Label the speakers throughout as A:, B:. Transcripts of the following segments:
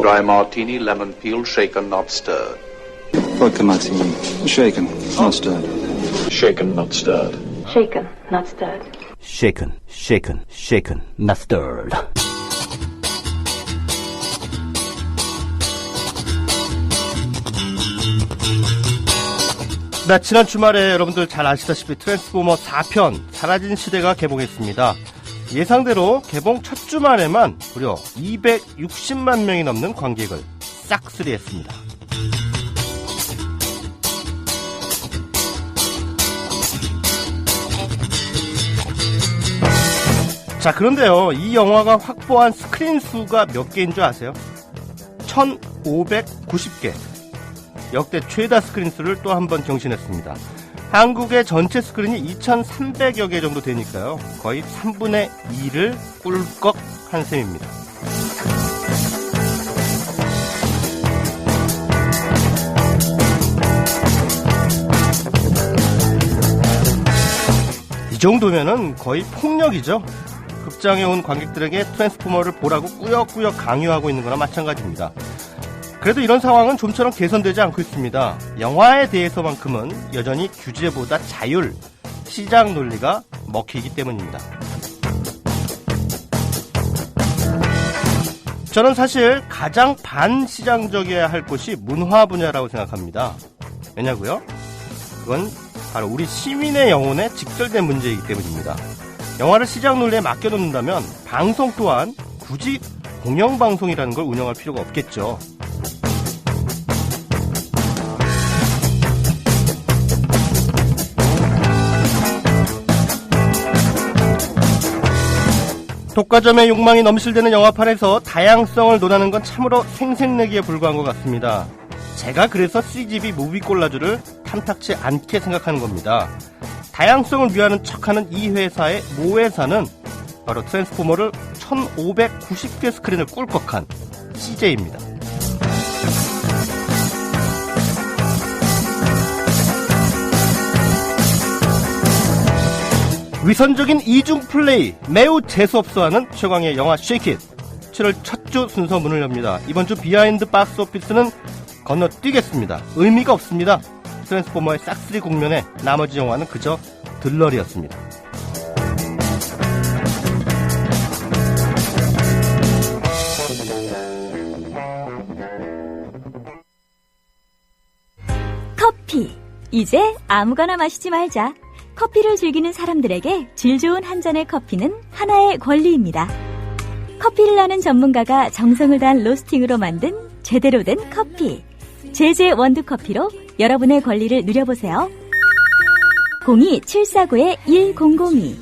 A: Dry martini, lemon peel, shaken, not stirred.
B: Vodka martini, shaken, not stirred.
A: Shaken, not stirred.
C: Shaken, not stirred.
D: Shaken, shaken, shaken, not stirred. 네, 지난 주말에 여러분들 잘 아시다시피 트랜스포머 4편 사라진 시대가 개봉했습니다. 예상대로 개봉 첫 주말에만 무려 260만 명이 넘는 관객을 싹쓸이했습니다. 자, 그런데요, 이 영화가 확보한 스크린 수가 몇 개인 줄 아세요? 1590개. 역대 최다 스크린 수를 또 한 번 경신했습니다. 한국의 전체 스크린이 2300여 개 정도 되니까요, 거의 3분의 2를 꿀꺽 한 셈입니다. 이 정도면은 거의 폭력이죠. 극장에 온 관객들에게 트랜스포머를 보라고 꾸역꾸역 강요하고 있는 거나 마찬가지입니다. 그래도 이런 상황은 좀처럼 개선되지 않고 있습니다. 영화에 대해서만큼은 여전히 규제보다 자율, 시장 논리가 먹히기 때문입니다. 저는 사실 가장 반시장적이어야 할 곳이 문화 분야라고 생각합니다. 왜냐고요? 그건 바로 우리 시민의 영혼에 직결된 문제이기 때문입니다. 영화를 시장 논리에 맡겨놓는다면 방송 또한 굳이 공영방송이라는 걸 운영할 필요가 없겠죠. 독과점의 욕망이 넘실대는 영화판에서 다양성을 논하는 건 참으로 생색내기에 불과한 것 같습니다. 제가 그래서 CGV 무비 콜라주를 탐탁치 않게 생각하는 겁니다. 다양성을 위하는 척하는 이 회사의 모회사는 바로 트랜스포머를 1590개 스크린을 꿀꺽한 CJ입니다. 위선적인 이중 플레이, 매우 재수없어하는 최광의 영화 쉐이킷. 7월 첫 주 순서 문을 엽니다. 이번 주 비하인드 박스 오피스는 건너뛰겠습니다. 의미가 없습니다. 트랜스포머의 싹쓸이 국면에 나머지 영화는 그저 들러리였습니다.
E: 커피. 이제 아무거나 마시지 말자. 커피를 즐기는 사람들에게 질 좋은 한 잔의 커피는 하나의 권리입니다. 커피를 아는 전문가가 정성을 다한 로스팅으로 만든 제대로 된 커피. 제제 원두커피로 여러분의 권리를 누려보세요. 02-749-1002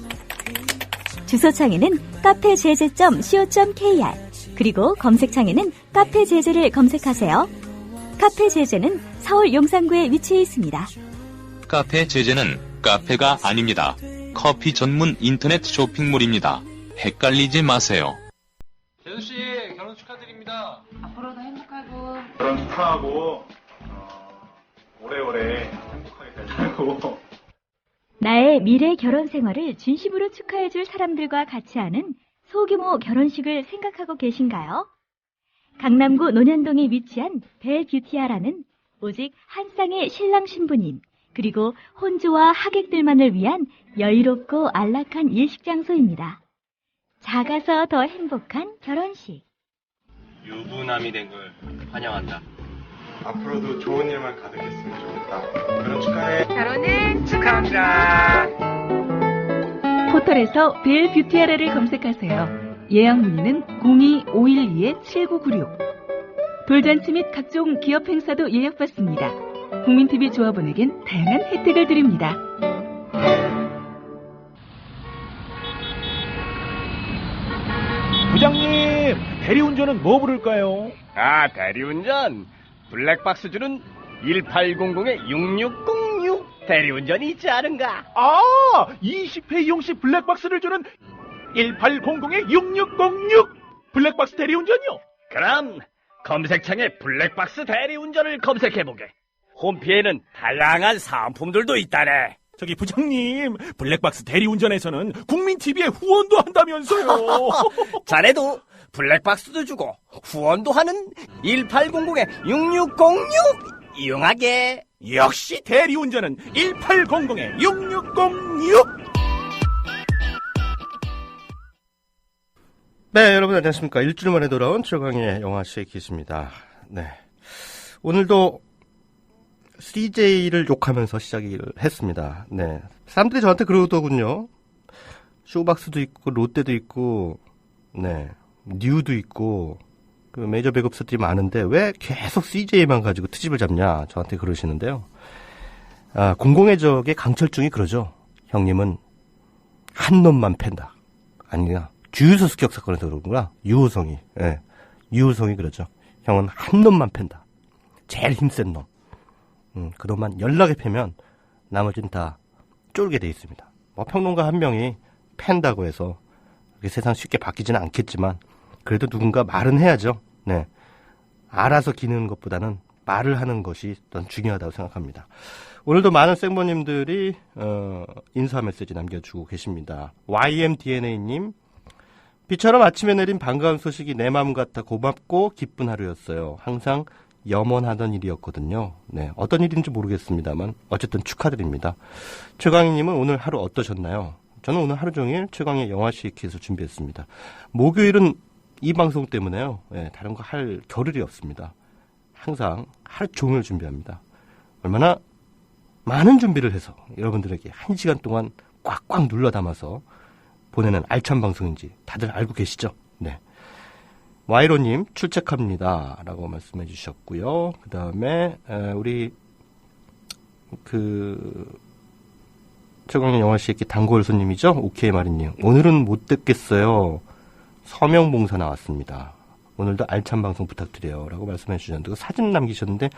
E: 주소창에는 카페제제.co.kr 그리고 검색창에는 카페제제를 검색하세요. 카페제제는 서울 용산구에 위치해 있습니다.
F: 카페제제는 카페가 아닙니다. 커피 전문 인터넷 쇼핑몰입니다. 헷갈리지 마세요.
G: 재수씨, 결혼 축하드립니다.
C: 앞으로도 행복하고.
H: 결혼 축하하고, 오래오래 행복하게 잘 살고.
E: 나의 미래 결혼 생활을 진심으로 축하해줄 사람들과 같이 하는 소규모 결혼식을 생각하고 계신가요? 강남구 논현동에 위치한 벨뷰티아라는 오직 한 쌍의 신랑 신부님, 그리고 혼주와 하객들만을 위한 여유롭고 안락한 예식장소입니다. 작아서 더 행복한 결혼식.
G: 유부남이 된 걸 환영한다.
H: 앞으로도 좋은 일만 가득했으면 좋겠다. 결혼 축하해.
C: 결혼을 축하합니다.
I: 포털에서 벨뷰티아라를 검색하세요. 예약 문의는 02-512-7996. 돌잔치 및 각종 기업 행사도 예약받습니다. 국민TV 조합원에겐 다양한 혜택을 드립니다.
J: 부장님, 대리운전은 뭐 부를까요?
K: 아, 대리운전. 블랙박스 주는 1800-6606 대리운전이 있지 않은가?
J: 아, 20회 이용시 블랙박스를 주는 1800-6606 블랙박스 대리운전이요?
K: 그럼 검색창에 블랙박스 대리운전을 검색해보게. 홈피에는 다양한 상품들도 있다네.
J: 저기 부장님, 블랙박스 대리운전에서는 국민TV에 후원도 한다면서요.
K: 자네도 블랙박스도 주고 후원도 하는 1800-6606 이용하게.
J: 역시 대리운전은 1800-6606.
D: 네, 여러분 안녕하십니까. 일주일 만에 돌아온 최강의 영화 쉐이킷입니다. 네. 오늘도 CJ를 욕하면서 시작을 했습니다. 네. 사람들이 저한테 그러더군요. 쇼박스도 있고, 롯데도 있고, 네. 뉴도 있고, 그 메이저 배급사들이 많은데 왜 계속 CJ만 가지고 트집을 잡냐. 저한테 그러시는데요. 공공의 적의 강철중이 그러죠. 형님은 한 놈만 팬다. 아니야. 주유소 습격 사건에서 그런구나. 유호성이. 예. 유호성이 그러죠. 형은 한 놈만 팬다. 제일 힘센 놈. 그 놈만 연락에 패면 나머지는 다 쫄게 돼 있습니다. 뭐 평론가 한 명이 팬다고 해서 세상 쉽게 바뀌지는 않겠지만 그래도 누군가 말은 해야죠. 네. 알아서 기는 것보다는 말을 하는 것이 더 중요하다고 생각합니다. 오늘도 많은 생모님들이 인사 메시지 남겨주고 계십니다. YMDNA님, 비처럼 아침에 내린 반가운 소식이 내 마음 같아 고맙고 기쁜 하루였어요. 항상 염원하던 일이었거든요. 네, 어떤 일인지 모르겠습니다만 어쨌든 축하드립니다. 최광희님은 오늘 하루 어떠셨나요? 저는 오늘 하루 종일 최광희 영화 쉐이킷을 준비했습니다. 목요일은 이 방송 때문에요. 네, 다른 거 할 겨를이 없습니다. 항상 하루 종일 준비합니다. 얼마나 많은 준비를 해서 여러분들에게 1시간 동안 꽉꽉 눌러 담아서 보내는 알찬 방송인지 다들 알고 계시죠? 네. 와이로님 출첵합니다 라고 말씀해 주셨고요. 그 다음에 우리 최광현 영화 쉐이킷 단골 손님이죠. 오케이 마리님, 오늘은 못 듣겠어요. 서명봉사 나왔습니다. 오늘도 알찬 방송 부탁드려요 라고 말씀해 주셨는데 사진 남기셨는데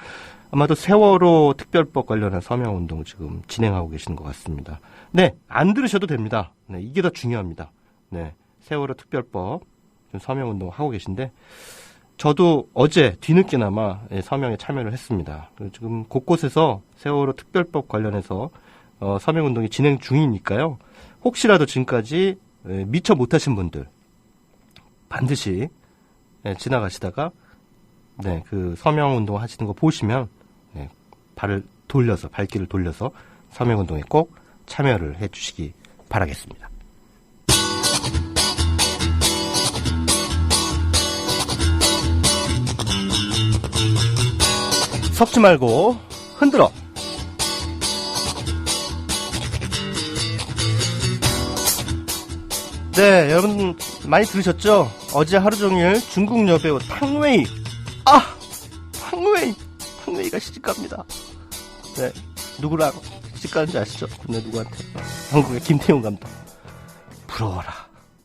D: 아마도 세월호 특별법 관련한 서명운동 지금 진행하고 계시는 것 같습니다. 네, 안 들으셔도 됩니다. 네, 이게 더 중요합니다. 네, 세월호 특별법 지금 서명운동 하고 계신데 저도 어제 뒤늦게나마 서명에 참여를 했습니다. 지금 곳곳에서 세월호 특별법 관련해서 서명운동이 진행 중이니까요. 혹시라도 지금까지 미처 못하신 분들 반드시 지나가시다가 그 서명운동 하시는 거 보시면 발길을 돌려서 서명운동에 꼭 참여를 해주시기 바라겠습니다. 섞지 말고 흔들어. 네, 여러분 많이 들으셨죠? 어제 하루 종일 중국 여배우 탕웨이, 탕웨이가 시집갑니다. 네, 누구랑 시집가는지 아시죠? 근데 누구한테? 한국의 김태용 감독. 부러워라.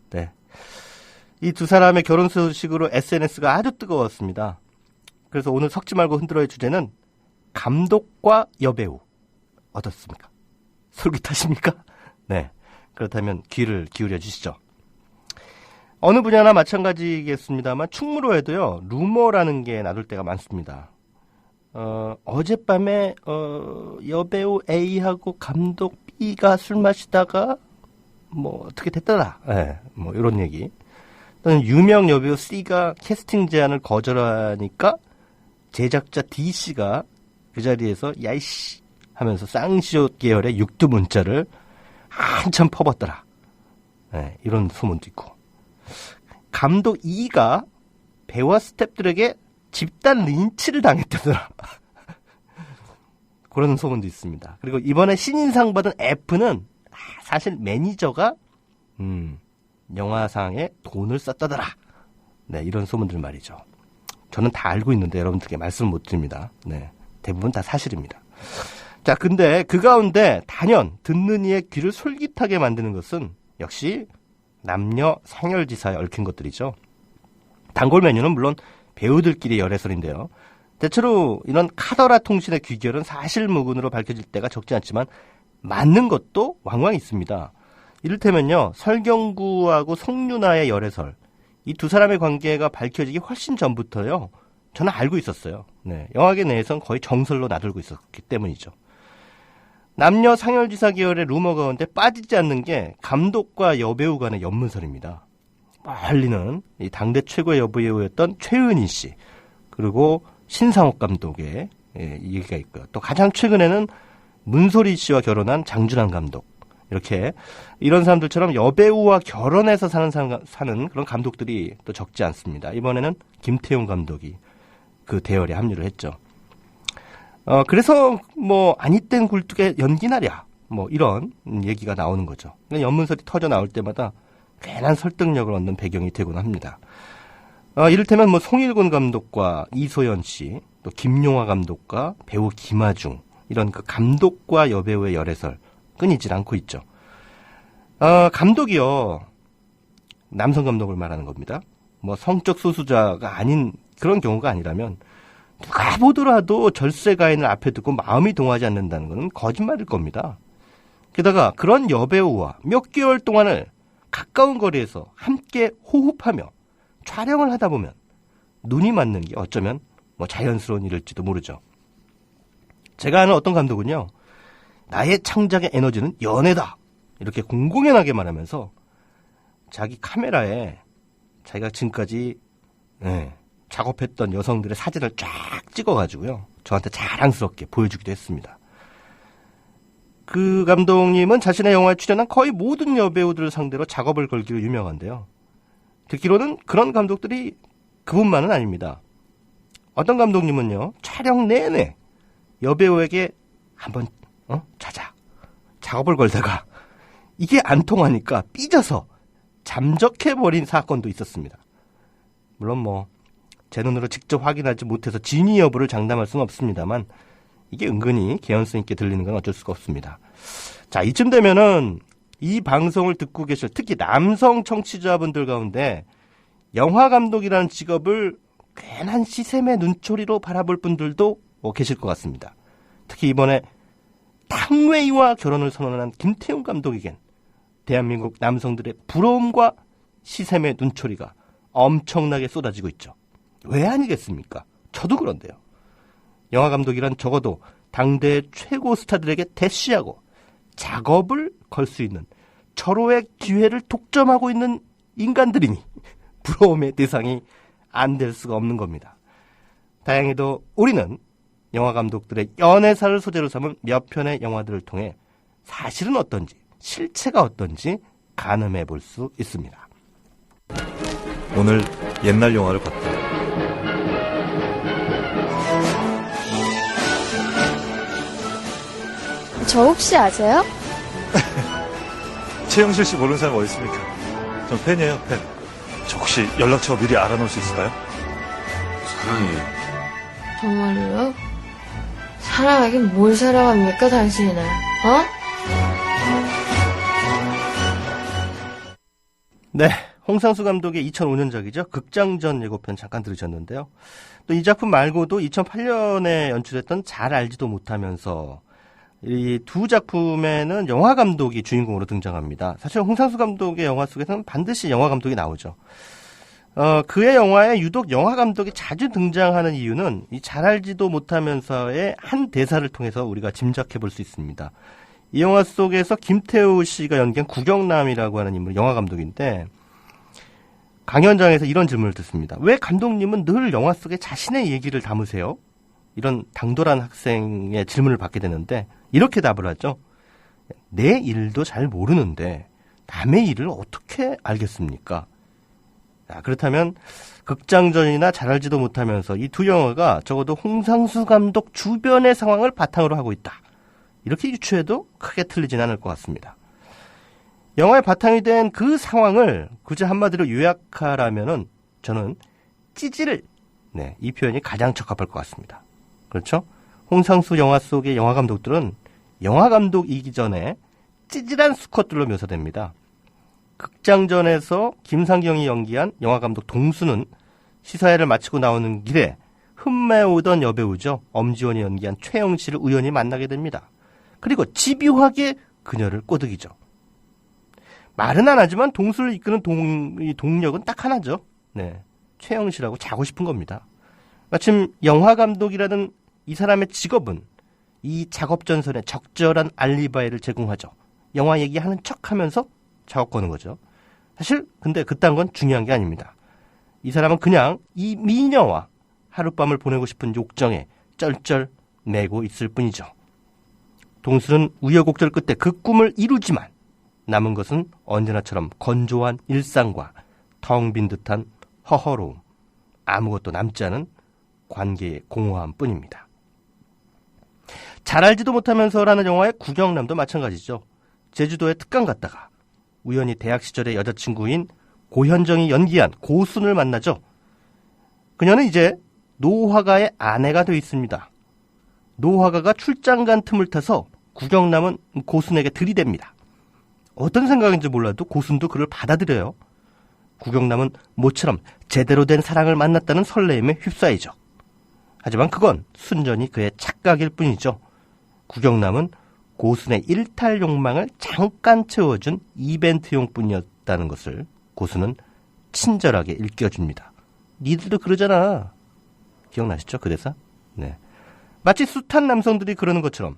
D: 네, 이 두 사람의 결혼 소식으로 SNS가 아주 뜨거웠습니다. 그래서 오늘 섞지 말고 흔들어의 주제는 감독과 여배우. 어떻습니까? 솔깃하십니까? 네, 그렇다면 귀를 기울여 주시죠. 어느 분야나 마찬가지겠습니다만 충무로에도요 루머라는 게 나돌 때가 많습니다. 어젯밤에 여배우 A하고 감독 B가 술 마시다가 뭐 어떻게 됐더라. 네, 뭐 이런 얘기. 또는 유명 여배우 C가 캐스팅 제안을 거절하니까 제작자 D씨가 그 자리에서 야이씨 하면서 쌍시옷 계열의 육두 문자를 한참 퍼붓더라. 네, 이런 소문도 있고. 감독 E가 배우와 스태프들에게 집단 린치를 당했다더라. 그런 소문도 있습니다. 그리고 이번에 신인상 받은 F는 사실 매니저가 영화상에 돈을 썼다더라. 네, 이런 소문들 말이죠. 저는 다 알고 있는데 여러분들께 말씀 못 드립니다. 네, 대부분 다 사실입니다. 자, 근데 그 가운데 단연 듣는 이의 귀를 솔깃하게 만드는 것은 역시 남녀 상열지사에 얽힌 것들이죠. 단골 메뉴는 물론 배우들끼리 열애설인데요. 대체로 이런 카더라 통신의 귀결은 사실무근으로 밝혀질 때가 적지 않지만 맞는 것도 왕왕 있습니다. 이를테면요, 설경구하고 송윤아의 열애설, 이 두 사람의 관계가 밝혀지기 훨씬 전부터요 저는 알고 있었어요. 네, 영화계 내에선 거의 정설로 나돌고 있었기 때문이죠. 남녀 상열지사 계열의 루머 가운데 빠지지 않는 게 감독과 여배우 간의 연문설입니다. 멀리는 이 당대 최고의 여배우였던 최은희 씨, 그리고 신상옥 감독의 얘기가 있고요. 또 가장 최근에는 문소리 씨와 결혼한 장준환 감독. 이렇게 이런 사람들처럼 여배우와 결혼해서 사는 그런 감독들이 또 적지 않습니다. 이번에는 김태용 감독이 그 대열에 합류를 했죠. 그래서 뭐 아니땐 굴뚝에 연기나랴 뭐 이런 얘기가 나오는 거죠. 연문설이 터져 나올 때마다 괜한 설득력을 얻는 배경이 되곤 합니다. 이를테면 뭐 송일곤 감독과 이소연 씨, 또 김용화 감독과 배우 김하중, 이런 그 감독과 여배우의 열애설 끊이질 않고 있죠. 감독이요, 남성 감독을 말하는 겁니다. 뭐 성적 소수자가 아닌 그런 경우가 아니라면 누가 보더라도 절세 가인을 앞에 두고 마음이 동하지 않는다는 것은 거짓말일 겁니다. 게다가 그런 여배우와 몇 개월 동안을 가까운 거리에서 함께 호흡하며 촬영을 하다 보면 눈이 맞는 게 어쩌면 뭐 자연스러운 일일지도 모르죠. 제가 아는 어떤 감독은요, 나의 창작의 에너지는 연애다, 이렇게 공공연하게 말하면서 자기 카메라에 자기가 지금까지 작업했던 여성들의 사진을 쫙 찍어가지고요, 저한테 자랑스럽게 보여주기도 했습니다. 그 감독님은 자신의 영화에 출연한 거의 모든 여배우들을 상대로 작업을 걸기로 유명한데요. 듣기로는 그런 감독들이 그분만은 아닙니다. 어떤 감독님은요, 촬영 내내 여배우에게 한번 자자, 작업을 걸다가 이게 안 통하니까 삐져서 잠적해버린 사건도 있었습니다. 물론 뭐 제 눈으로 직접 확인하지 못해서 진위 여부를 장담할 수는 없습니다만 이게 은근히 개연성 있게 들리는 건 어쩔 수가 없습니다. 자, 이쯤 되면은 이 방송을 듣고 계실 특히 남성 청취자분들 가운데 영화 감독이라는 직업을 괜한 시샘의 눈초리로 바라볼 분들도 계실 것 같습니다. 특히 이번에 탕웨이와 결혼을 선언한 김태용 감독에겐 대한민국 남성들의 부러움과 시샘의 눈초리가 엄청나게 쏟아지고 있죠. 왜 아니겠습니까? 저도 그런데요. 영화 감독이란 적어도 당대 최고 스타들에게 대시하고 작업을 걸 수 있는 절호의 기회를 독점하고 있는 인간들이니 부러움의 대상이 안 될 수가 없는 겁니다. 다행히도 우리는 영화 감독들의 연애사를 소재로 삼은 몇 편의 영화들을 통해 사실은 어떤지, 실체가 어떤지 가늠해 볼 수 있습니다.
L: 오늘 옛날 영화를 봤다.
M: 저 혹시 아세요?
L: 최영실 씨 모르는 사람 어디 있습니까? 전 팬이에요, 팬. 저 혹시 연락처 미리 알아놓을 수 있을까요?
N: 사랑해요.
M: 정말로요? 사랑하긴 뭘 사랑합니까, 당신은?
D: 네, 홍상수 감독의 2005년작이죠. 극장전 예고편 잠깐 들으셨는데요. 또 이 작품 말고도 2008년에 연출했던 잘 알지도 못하면서, 이 두 작품에는 영화 감독이 주인공으로 등장합니다. 사실 홍상수 감독의 영화 속에서는 반드시 영화 감독이 나오죠. 그의 영화에 유독 영화 감독이 자주 등장하는 이유는 이 잘 알지도 못하면서의 한 대사를 통해서 우리가 짐작해 볼 수 있습니다. 이 영화 속에서 김태우 씨가 연기한 구경남이라고 하는 인물이 영화 감독인데, 강연장에서 이런 질문을 듣습니다. 왜 감독님은 늘 영화 속에 자신의 얘기를 담으세요? 이런 당돌한 학생의 질문을 받게 되는데 이렇게 답을 하죠. 내 일도 잘 모르는데 남의 일을 어떻게 알겠습니까? 그렇다면 극장전이나 잘 알지도 못하면서 이 두 영화가 적어도 홍상수 감독 주변의 상황을 바탕으로 하고 있다, 이렇게 유추해도 크게 틀리진 않을 것 같습니다. 영화의 바탕이 된 그 상황을 굳이 한마디로 요약하라면은 저는 찌질, 이 표현이 가장 적합할 것 같습니다. 그렇죠? 홍상수 영화 속의 영화 감독들은 영화 감독이기 전에 찌질한 수컷들로 묘사됩니다. 극장전에서 김상경이 연기한 영화 감독 동수는 시사회를 마치고 나오는 길에 흠매오던 여배우죠. 엄지원이 연기한 최영실을 우연히 만나게 됩니다. 그리고 집요하게 그녀를 꼬드기죠. 말은 안 하지만 동수를 이끄는 동력은 딱 하나죠. 최영실하고 자고 싶은 겁니다. 마침 영화 감독이라는 이 사람의 직업은 이 작업 전선에 적절한 알리바이를 제공하죠. 영화 얘기하는 척하면서 작업 거는 거죠. 사실 근데 그딴 건 중요한 게 아닙니다. 이 사람은 그냥 이 미녀와 하룻밤을 보내고 싶은 욕정에 쩔쩔 매고 있을 뿐이죠. 동수는 우여곡절 끝에 그 꿈을 이루지만 남은 것은 언제나처럼 건조한 일상과 텅 빈 듯한 허허로움, 아무것도 남지 않은 관계의 공허함 뿐입니다. 잘 알지도 못하면서라는 영화의 구경남도 마찬가지죠. 제주도에 특강 갔다가 우연히 대학 시절의 여자친구인 고현정이 연기한 고순을 만나죠. 그녀는 이제 노화가의 아내가 되어 있습니다. 노화가가 출장 간 틈을 타서 구경남은 고순에게 들이댑니다. 어떤 생각인지 몰라도 고순도 그를 받아들여요. 구경남은 모처럼 제대로 된 사랑을 만났다는 설레임에 휩싸이죠. 하지만 그건 순전히 그의 착각일 뿐이죠. 구경남은 고순의 일탈 욕망을 잠깐 채워준 이벤트용 뿐이었다는 것을 고순은 친절하게 일깨워줍니다. 니들도 그러잖아. 기억나시죠? 그 대사? 네. 마치 숱한 남성들이 그러는 것처럼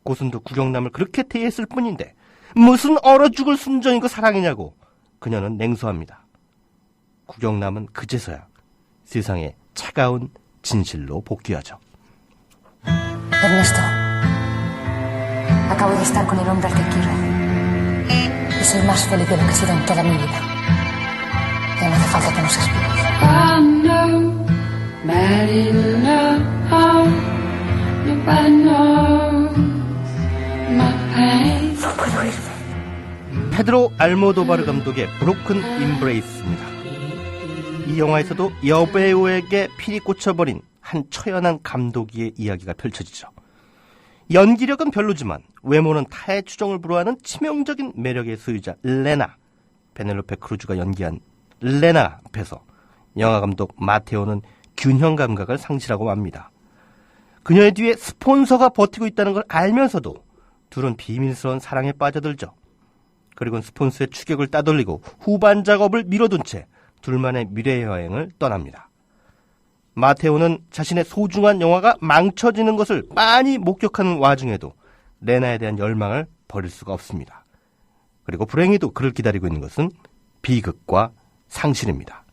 D: 고순도 구경남을 그렇게 대했을 뿐인데 무슨 얼어 죽을 순전이고 사랑이냐고 그녀는 냉소합니다. 구경남은 그제서야 세상의 차가운 진실로 복귀하죠.
O: Ernesto, acabo de estar con el hombre al que quiero y soy más feliz de lo que he sido en toda mi vida. Ya no hace falta que nos expliques.
P: I know, bad in love, nobody knows my pain.
O: No puedo irme.
D: 페드로 알모도바르 감독의 브로큰 임브레이스입니다. 이 영화에서도 여배우에게 필이 꽂혀버린 한 처연한 감독의 이야기가 펼쳐지죠. 연기력은 별로지만 외모는 타의 추종을 불허하는 치명적인 매력의 소유자 레나, 베넬로페 크루즈가 연기한 레나 앞에서 영화감독 마테오는 균형 감각을 상실하고 맙니다. 그녀의 뒤에 스폰서가 버티고 있다는 걸 알면서도 둘은 비밀스러운 사랑에 빠져들죠. 그리고 스폰서의 추격을 따돌리고 후반 작업을 미뤄둔 채 둘만의 미래 여행을 떠납니다. 마테오는 자신의 소중한 영화가 망쳐지는 것을 많이 목격하는 와중에도 레나에 대한 열망을 버릴 수가 없습니다. 그리고 불행히도 그를 기다리고 있는 것은 비극과 상실입니다.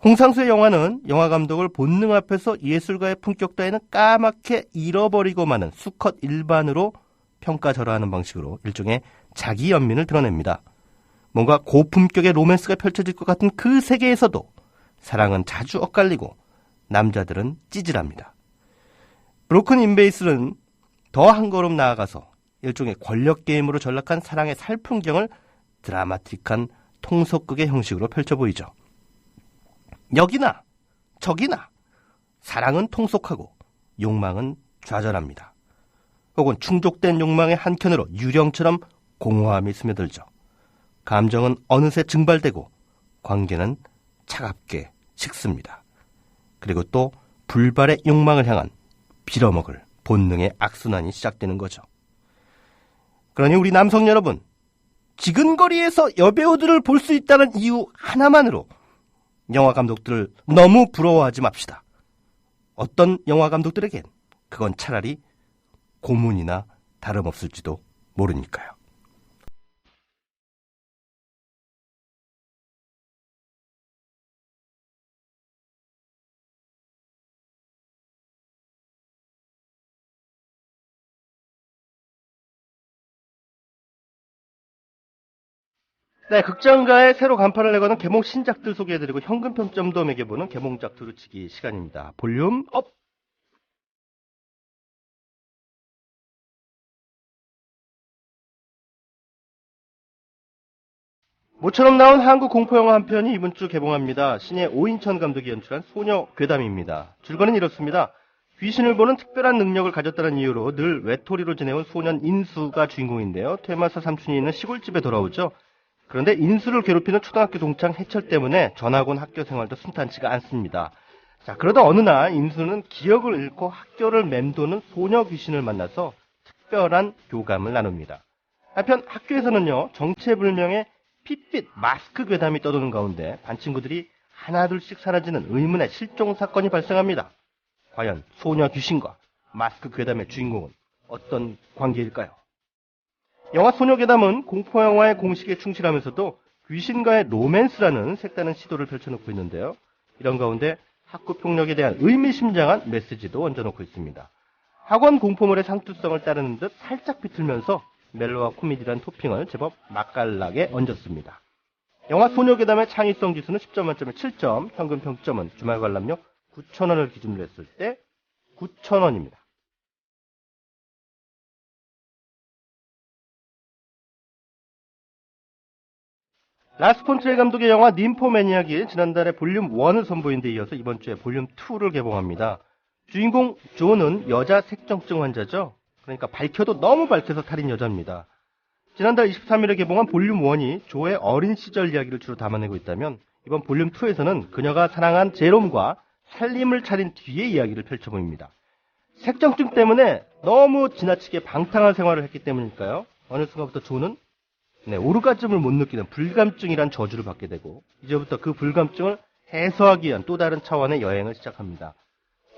D: 홍상수의 영화는 영화감독을 본능 앞에서 예술가의 품격 따위는 까맣게 잃어버리고 마는 수컷 일반으로 평가절하하는 방식으로 일종의 자기 연민을 드러냅니다. 뭔가 고품격의 로맨스가 펼쳐질 것 같은 그 세계에서도 사랑은 자주 엇갈리고 남자들은 찌질합니다. 브로큰 임베이스는 더 한 걸음 나아가서 일종의 권력 게임으로 전락한 사랑의 살풍경을 드라마틱한 통속극의 형식으로 펼쳐 보이죠. 여기나 저기나 사랑은 통속하고 욕망은 좌절합니다. 혹은 충족된 욕망의 한켠으로 유령처럼 공허함이 스며들죠. 감정은 어느새 증발되고 관계는 차갑게 식습니다. 그리고 또 불발의 욕망을 향한 빌어먹을 본능의 악순환이 시작되는 거죠. 그러니 우리 남성 여러분, 지근거리에서 여배우들을 볼 수 있다는 이유 하나만으로 영화 감독들을 너무 부러워하지 맙시다. 어떤 영화 감독들에겐 그건 차라리 고문이나 다름없을지도 모르니까요. 네, 극장가에 새로 간판을 내거는 개봉 신작들 소개해드리고 현금 평점도 매겨보는 개봉작 두루치기 시간입니다. 볼륨 업! 모처럼 나온 한국 공포영화 한 편이 이번 주 개봉합니다. 신예 오인천 감독이 연출한 소녀 괴담입니다. 줄거리는 이렇습니다. 귀신을 보는 특별한 능력을 가졌다는 이유로 늘 외톨이로 지내온 소년 인수가 주인공인데요. 퇴마사 삼촌이 있는 시골집에 돌아오죠. 그런데 인수를 괴롭히는 초등학교 동창 해철 때문에 전학 온 학교 생활도 순탄치가 않습니다. 자, 그러다 어느 날 인수는 기억을 잃고 학교를 맴도는 소녀 귀신을 만나서 특별한 교감을 나눕니다. 한편 학교에서는요, 정체불명의 핏빛 마스크 괴담이 떠도는 가운데 반 친구들이 하나둘씩 사라지는 의문의 실종 사건이 발생합니다. 과연 소녀 귀신과 마스크 괴담의 주인공은 어떤 관계일까요? 영화 소녀괴담은 공포영화의 공식에 충실하면서도 귀신과의 로맨스라는 색다른 시도를 펼쳐놓고 있는데요. 이런 가운데 학교 폭력에 대한 의미심장한 메시지도 얹어놓고 있습니다. 학원 공포물의 상투성을 따르는 듯 살짝 비틀면서 멜로와 코미디란 토핑을 제법 맛깔나게 얹었습니다. 영화 소녀괴담의 창의성 지수는 10점 만점에 7점, 평균 평점은 주말 관람료 9,000원을 기준으로 했을 때 9,000원입니다. 라스 폰 트레이 감독의 영화 ним포매니악이 지난달에 볼륨 1을 선보인 데 이어서 이번 주에 볼륨 2를 개봉합니다. 주인공 조는 여자 색정증 환자죠. 그러니까 밝혀도 너무 밝혀서 탈인 여자입니다. 지난달 23일에 개봉한 볼륨 1이 조의 어린 시절 이야기를 주로 담아내고 있다면 이번 볼륨 2에서는 그녀가 사랑한 제롬과 살림을 차린 뒤의 이야기를 펼쳐보입니다. 색정증 때문에 너무 지나치게 방탕한 생활을 했기 때문일까요? 어느 순간부터 조는 오르가즘을 못 느끼는 불감증이란 저주를 받게 되고 이제부터 그 불감증을 해소하기 위한 또 다른 차원의 여행을 시작합니다.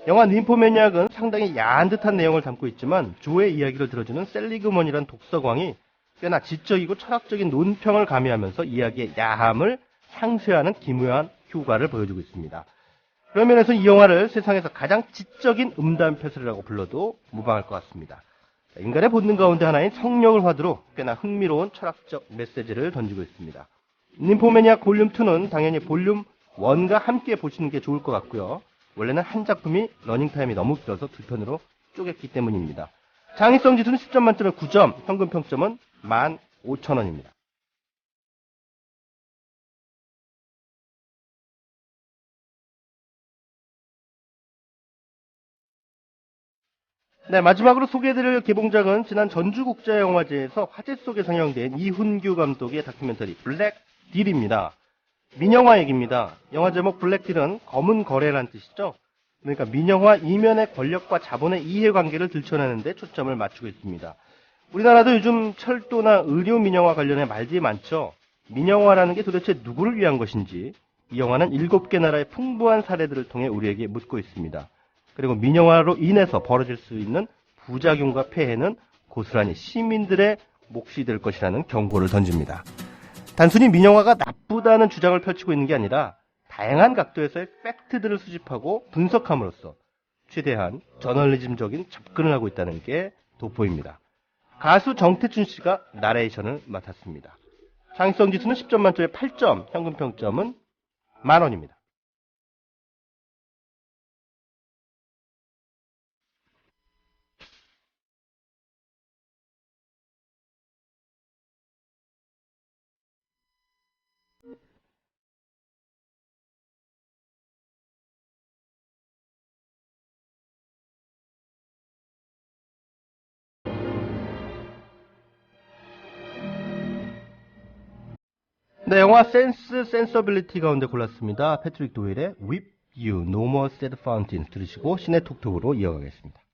D: 영화 ним포매니악은 상당히 야한 듯한 내용을 담고 있지만 조의 이야기를 들어주는 셀리그먼이란 독서광이 꽤나 지적이고 철학적인 논평을 가미하면서 이야기의 야함을 상쇄하는 기묘한 효과를 보여주고 있습니다. 그런 면에서 이 영화를 세상에서 가장 지적인 음담패설이라고 불러도 무방할 것 같습니다. 인간의 본능 가운데 하나인 성욕을 화두로 꽤나 흥미로운 철학적 메시지를 던지고 있습니다. ним포매니악 볼륨 2는 당연히 볼륨 1과 함께 보시는 게 좋을 것 같고요. 원래는 한 작품이 러닝타임이 너무 길어서 두 편으로 쪼갰기 때문입니다. 창의성 지수는 10점 만점에 9점, 평균 평점은 15,000원입니다. 네, 마지막으로 소개해드릴 개봉작은 지난 전주국제영화제에서 화제 속에 상영된 이훈규 감독의 다큐멘터리 블랙 딜입니다. 민영화 얘기입니다. 영화 제목 블랙 딜은 검은 거래란 뜻이죠. 그러니까 민영화 이면의 권력과 자본의 이해관계를 들춰내는데 초점을 맞추고 있습니다. 우리나라도 요즘 철도나 의료 민영화 관련해 말들이 많죠. 민영화라는 게 도대체 누구를 위한 것인지 이 영화는 7개 나라의 풍부한 사례들을 통해 우리에게 묻고 있습니다. 그리고 민영화로 인해서 벌어질 수 있는 부작용과 폐해는 고스란히 시민들의 몫이 될 것이라는 경고를 던집니다. 단순히 민영화가 나쁘다는 주장을 펼치고 있는 게 아니라 다양한 각도에서의 팩트들을 수집하고 분석함으로써 최대한 저널리즘적인 접근을 하고 있다는 게 돋보입니다. 가수 정태춘 씨가 나레이션을 맡았습니다. 창의성 지수는 10점 만점에 8점, 평균 평점은 만원입니다. 네, 영화 센스 센서빌리티 가운데 골랐습니다. 패트릭 도일의 Whip You No More Sad Fountain 들으시고 시네 톡톡으로 이어가겠습니다.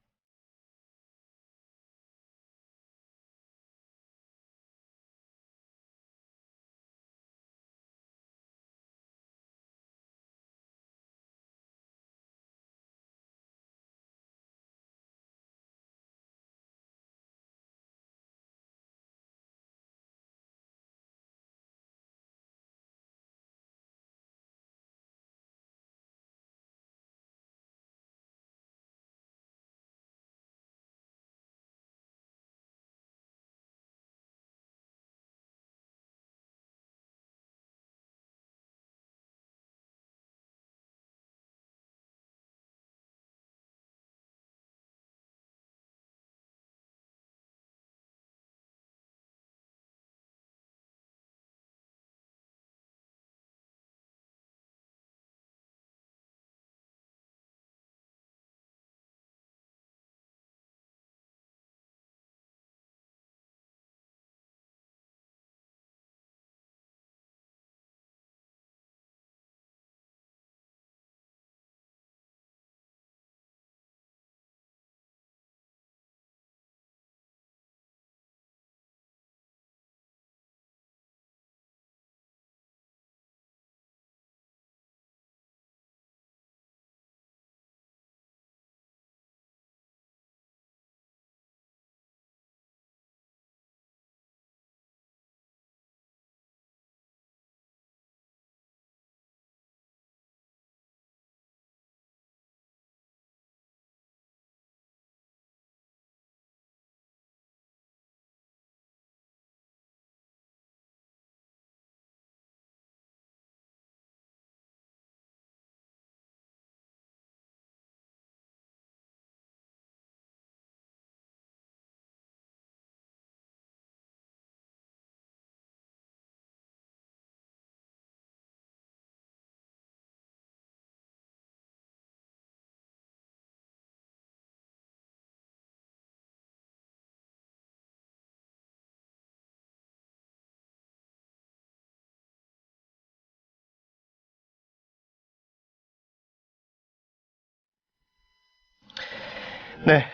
D: 네.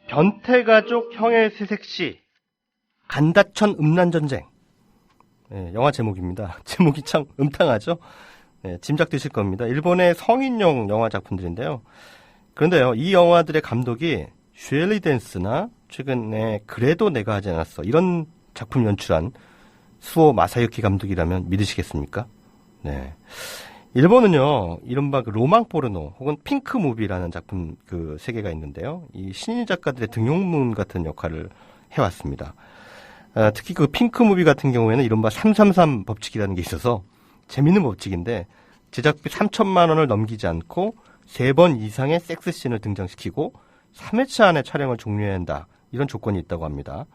D: 변태가족 형의 새색시 간다천 음란전쟁. 네, 영화 제목입니다. 제목이 참 음탕하죠? 네, 짐작되실 겁니다. 일본의 성인용 영화 작품들인데요. 그런데요, 이 영화들의 감독이 슈엘리 댄스나 최근에 그래도 내가 하지 않았어 이런 작품 연출한 수오 마사유키 감독이라면 믿으시겠습니까? 네. 일본은요, 이른바 그 로망 포르노 혹은 핑크 무비라는 작품 그 세계가 있는데요. 이 신인 작가들의 등용문 같은 역할을 해왔습니다. 특히 그 핑크 무비 같은 경우에는 이른바 333 법칙이라는 게 있어서 재밌는 법칙인데 제작비 3천만 원을 넘기지 않고 3번 이상의 섹스씬을 등장시키고 3회차 안에 촬영을 종료해야 한다. 이런 조건이 있다고 합니다.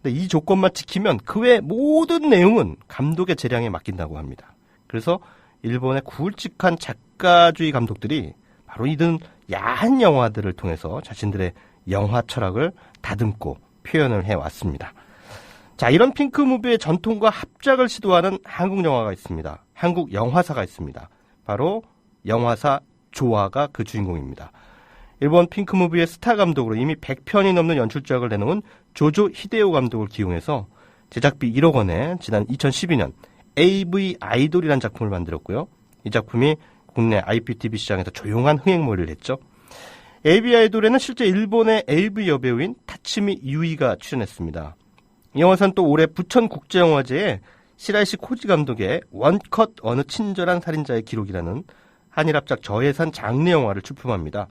D: 근데 이 조건만 지키면 그 외 모든 내용은 감독의 재량에 맡긴다고 합니다. 그래서 일본의 굵직한 작가주의 감독들이 바로 이런 야한 영화들을 통해서 자신들의 영화 철학을 다듬고 표현을 해왔습니다. 자, 이런 핑크 무비의 전통과 합작을 시도하는 한국 영화가 있습니다. 한국 영화사가 있습니다. 바로 영화사 조화가 그 주인공입니다. 일본 핑크 무비의 스타 감독으로 이미 100편이 넘는 연출작을 내놓은 조조 히데오 감독을 기용해서 제작비 1억 원에 지난 2012년 AV 아이돌이라는 작품을 만들었고요. 이 작품이 국내 IPTV 시장에서 조용한 흥행몰이를 했죠. AV 아이돌에는 실제 일본의 AV 여배우인 타츠미 유이가 출연했습니다. 이 영화사는 또 올해 부천국제영화제에 시라이시 코지 감독의 원컷 어느 친절한 살인자의 기록이라는 한일합작 저예산 장르 영화를 출품합니다.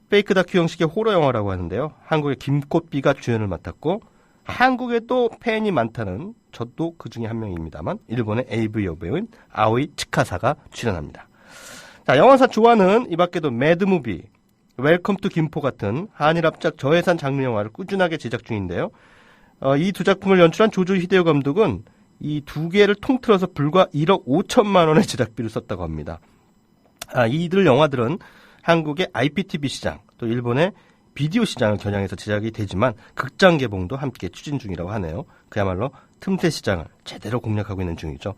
D: 페이크 다큐 형식의 호러 영화라고 하는데요. 한국의 김꽃비가 주연을 맡았고 한국에 또 팬이 많다는 저도 그 중에 한 명입니다만 일본의 AV 여배우인 아오이 츠카사가 출연합니다. 자, 영화사 조화는 이 밖에도 매드무비, 웰컴 투 김포 같은 한일합작 저예산 장르 영화를 꾸준하게 제작 중인데요. 이 두 작품을 연출한 조조 히데오 감독은 이 두 개를 통틀어서 불과 1억 5천만 원의 제작비를 썼다고 합니다. 이들 영화들은 한국의 IPTV 시장, 또 일본의 비디오 시장을 겨냥해서 제작이 되지만 극장 개봉도 함께 추진 중이라고 하네요. 그야말로 틈새 시장을 제대로 공략하고 있는 중이죠.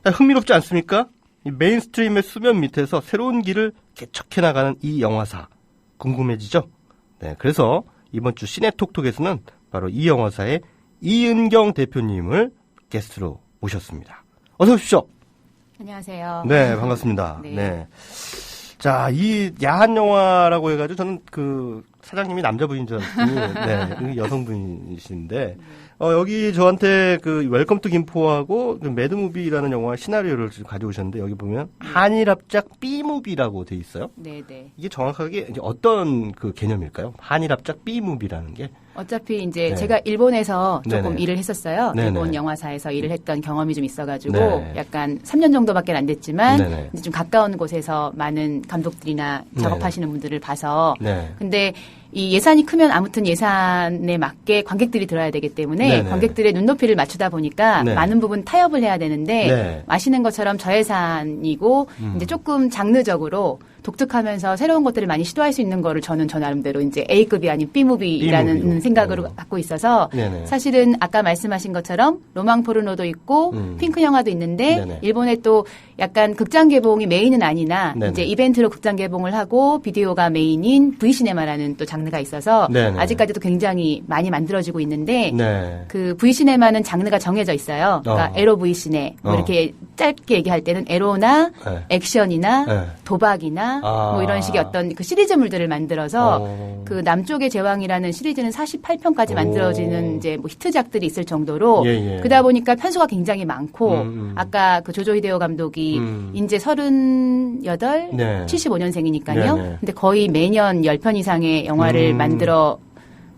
D: 흥미롭지 않습니까? 이 메인스트림의 수면 밑에서 새로운 길을 개척해 나가는 이 영화사 궁금해지죠? 네, 그래서 이번 주 시네톡톡에서는 바로 이 영화사의 이은경 대표님을 게스트로 모셨습니다. 어서 오십시오.
Q: 안녕하세요.
D: 네, 반갑습니다.
Q: 네.
D: 네. 자, 이 야한 영화라고 해가지고 저는 그 사장님이 남자분인 줄 알았더니 네, 여성분이신데 여기 저한테 그 웰컴 투 김포하고 그 매드무비라는 영화 시나리오를 가져오셨는데 여기 보면 한일합작 B무비라고 돼 있어요.
Q: 네네.
D: 이게 정확하게 이제 어떤 그 개념일까요? 한일합작 B무비라는 게?
Q: 어차피 이제
D: 네.
Q: 제가 일본에서 조금
D: 네네.
Q: 일을 했었어요.
D: 네네.
Q: 일본 영화사에서 일을 했던 경험이 좀 있어가지고
D: 네.
Q: 약간 3년 정도밖에 안 됐지만
D: 네네.
Q: 이제 좀 가까운 곳에서 많은 감독들이나 작업하시는 분들을 봐서
D: 네.
Q: 근데 이 예산이 크면 아무튼 예산에 맞게 관객들이 들어야 되기 때문에
D: 네네.
Q: 관객들의 눈높이를 맞추다 보니까
D: 네.
Q: 많은 부분 타협을 해야 되는데
D: 네.
Q: 아시는 것처럼 저예산이고 이제 조금 장르적으로 독특하면서 새로운 것들을 많이 시도할 수 있는 거를 저는 저 나름대로 이제 A급이 아닌 B무비라는
D: B무비로.
Q: 생각으로 갖고 있어서
D: 네네.
Q: 사실은 아까 말씀하신 것처럼 로망 포르노도 있고 핑크 영화도 있는데
D: 네네.
Q: 일본에 또 약간 극장 개봉이 메인은 아니나
D: 네네.
Q: 이제 이벤트로 극장 개봉을 하고 비디오가 메인인 V시네마라는 또 장르가 있어서
D: 네네.
Q: 아직까지도 굉장히 많이 만들어지고 있는데
D: 네.
Q: 그 V시네마는 장르가 정해져 있어요. 그러니까 에로 V시네 뭐 이렇게 짧게 얘기할 때는 에로나
D: 네.
Q: 액션이나
D: 네.
Q: 도박이나 뭐 이런 식의 어떤 그 시리즈물들을 만들어서 그 남쪽의 제왕이라는 시리즈는 48편까지 만들어지는 이제 뭐 히트작들이 있을 정도로
D: 예, 예.
Q: 그러다 보니까 편수가 굉장히 많고 아까 그 조조 히데오 감독이 이제 38,
D: 네.
Q: 75년생이니까요.
D: 네네.
Q: 근데 거의 매년 10편 이상의 영화를 만들어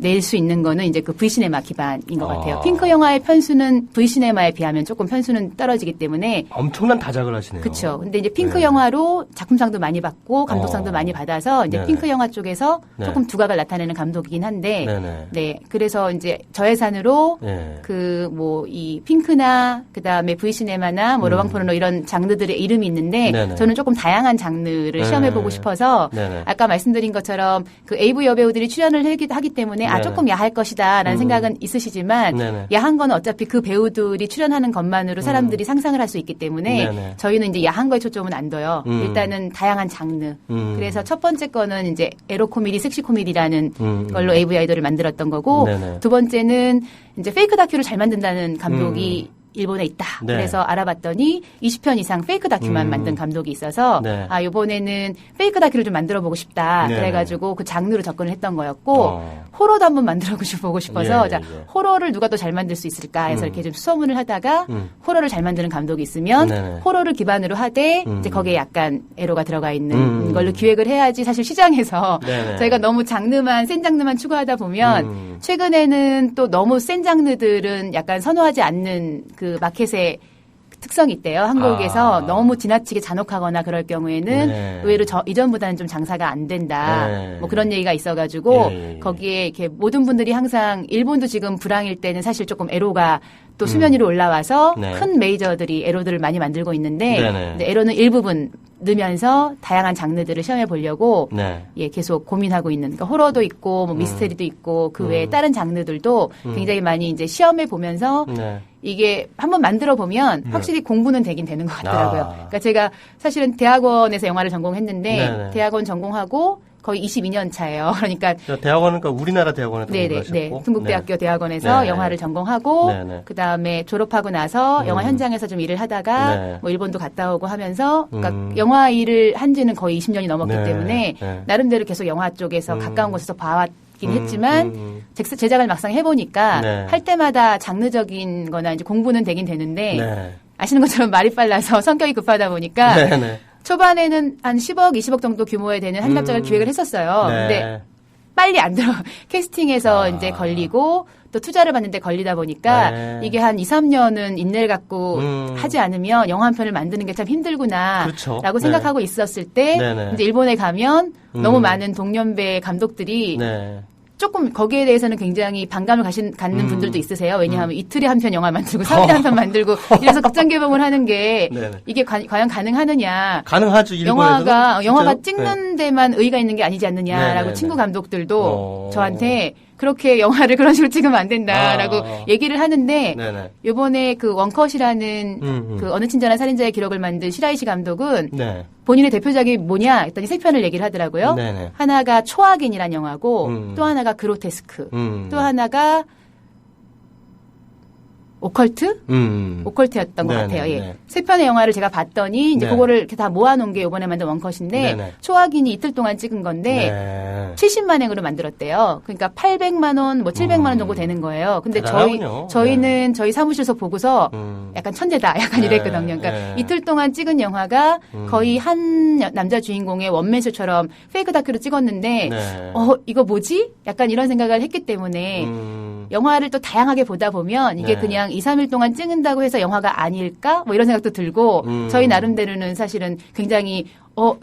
Q: 낼 수 있는 거는 이제 그 V시네마 기반인 것 같아요. 핑크 영화의 편수는 V시네마에 비하면 조금 편수는 떨어지기 때문에
D: 엄청난 다작을 하시네요.
Q: 그렇죠. 근데 이제 핑크
D: 네.
Q: 영화로 작품상도 많이 받고 감독상도 많이 받아서 이제
D: 네네.
Q: 핑크 영화 쪽에서
D: 네.
Q: 조금 두각을 나타내는 감독이긴 한데
D: 네네.
Q: 네. 그래서 이제 저예산으로
D: 네.
Q: 그 뭐 이 핑크나 그다음에 V시네마나 뭐 로망 포르노 이런 장르들의 이름이 있는데
D: 네네.
Q: 저는 조금 다양한 장르를
D: 네.
Q: 시험해 보고 싶어서
D: 네네.
Q: 아까 말씀드린 것처럼 그 AV 여배우들이 출연을 하기 때문에 아 조금 야할 것이다라는 생각은 있으시지만
D: 네네.
Q: 야한 건 어차피 그 배우들이 출연하는 것만으로 사람들이 상상을 할 수 있기 때문에
D: 네네.
Q: 저희는 이제 야한 거에 초점은 안 둬요. 일단은 다양한 장르. 그래서 첫 번째 거는 이제 에로 코미디, 섹시 코미디라는 걸로 AV 아이돌을 만들었던 거고
D: 네네.
Q: 두 번째는 이제 페이크 다큐를 잘 만든다는 감독이 일본에 있다.
D: 네.
Q: 그래서 알아봤더니 20편 이상 페이크 다큐만 만든 감독이 있어서
D: 네.
Q: 아 이번에는 페이크 다큐를 좀 만들어 보고 싶다.
D: 네네.
Q: 그래가지고 그 장르로 접근을 했던 거였고 호러도 한번 만들어 보고 싶어서
D: 예,
Q: 자,
D: 예.
Q: 호러를 누가 또 잘 만들 수 있을까 해서 이렇게 좀 수소문을 하다가 호러를 잘 만드는 감독이 있으면
D: 네네.
Q: 호러를 기반으로 하되 이제 거기에 약간 에로가 들어가 있는 걸로 기획을 해야지 사실 시장에서
D: 네네.
Q: 저희가 너무 센 장르만 추구하다 보면 최근에는 또 너무 센 장르들은 약간 선호하지 않는 그 마켓의 특성이 있대요. 한국에서 너무 지나치게 잔혹하거나 그럴 경우에는
D: 네.
Q: 의외로 이전보다는 좀 장사가 안 된다.
D: 네.
Q: 뭐 그런 얘기가 있어가지고
D: 예.
Q: 거기에 이렇게 모든 분들이 항상 일본도 지금 불황일 때는 사실 조금 에로가 또 수면 위로 올라와서
D: 네.
Q: 큰 메이저들이 에로들을 많이 만들고 있는데
D: 네네.
Q: 근데 에로는 일부분 넣으면서 다양한 장르들을 시험해 보려고
D: 네.
Q: 예, 계속 고민하고 있는. 그러니까 호러도 있고 뭐 미스테리도 있고 그 외에 다른 장르들도 굉장히 많이 이제 시험해 보면서
D: 네.
Q: 이게 한번 만들어 보면 확실히 공부는 되긴 되는 것 같더라고요.
D: 아.
Q: 그러니까 제가 사실은 대학원에서 영화를 전공했는데
D: 네네.
Q: 대학원 전공하고 거의 22년 차예요. 그러니까
D: 대학원은 그러니까 우리나라 대학원에서
Q: 네네,
D: 공부하셨고.
Q: 네. 중국대학교 대학원에서
D: 네.
Q: 영화를 전공하고
D: 네네.
Q: 그 다음에 졸업하고 나서 영화 현장에서 좀 일을 하다가
D: 네.
Q: 뭐 일본도 갔다 오고 하면서 그러니까 영화 일을 한지는 거의 20년이 넘었기
D: 네.
Q: 때문에
D: 네.
Q: 나름대로 계속 영화 쪽에서 가까운 곳에서 봐왔긴 했지만 제작을 막상 해보니까
D: 네.
Q: 할 때마다 장르적인 거나 이제 공부는 되긴 되는데
D: 네.
Q: 아시는 것처럼 말이 빨라서 성격이 급하다 보니까
D: 네네.
Q: 초반에는 한 10억, 20억 정도 규모에 되는 한갑작을 기획을 했었어요.
D: 네.
Q: 근데 빨리 안 들어. 캐스팅에서 이제 걸리고 또 투자를 받는데 걸리다 보니까
D: 네.
Q: 이게 한 2, 3년은 인내를 갖고 하지 않으면 영화 한 편을 만드는 게 참 힘들구나.
D: 그렇죠.
Q: 라고
D: 네.
Q: 생각하고 있었을 때
D: 네네.
Q: 이제 일본에 가면 너무 많은 동년배 감독들이
D: 네.
Q: 조금 거기에 대해서는 굉장히 반감을 갖는 분들도 있으세요. 왜냐하면 이틀에 한 편 영화 만들고 3일에 한 편 만들고 이래서 극장 개봉을 하는 게
D: 네네.
Q: 이게 과연 가능하느냐.
D: 가능하죠. 일본에서는.
Q: 영화가
D: 진짜로?
Q: 찍는 데만 의의가 있는 게 아니지 않느냐라고
D: 네네네.
Q: 친구 감독들도 저한테 그렇게 영화를 그런 식으로 찍으면 안 된다라고 얘기를 하는데
D: 네네.
Q: 요번에 그 원컷이라는 그 어느 친절한 살인자의 기록을 만든 시라이시 감독은
D: 네.
Q: 본인의 대표작이 뭐냐 했더니 세 편을 얘기를 하더라고요.
D: 네네.
Q: 하나가 초악인이란 영화고 또 하나가 그로테스크 또 하나가 오컬트? 오컬트였던 것
D: 네네,
Q: 같아요. 예.
D: 네.
Q: 세 편의 영화를 제가 봤더니 이제
D: 네.
Q: 그거를 이렇게 다 모아놓은 게 이번에 만든 원컷인데
D: 네네.
Q: 초악인이 이틀 동안 찍은 건데
D: 네.
Q: 70만 행으로 만들었대요. 그러니까 800만 원, 뭐 700만 원 정도 되는 거예요. 근데
D: 대단하군요.
Q: 저희는 저희 사무실에서 보고서 약간 천재다, 약간
D: 네.
Q: 이랬거든요. 그러니까
D: 네.
Q: 이틀 동안 찍은 영화가 거의 한 남자 주인공의 원맨쇼처럼 페이크 다큐를 찍었는데
D: 네.
Q: 이거 뭐지? 약간 이런 생각을 했기 때문에 영화를 또 다양하게 보다 보면 이게
D: 네.
Q: 그냥 2, 3일 동안 찍는다고 해서 영화가 아닐까? 뭐 이런 생각도 들고 저희 나름대로는 사실은 굉장히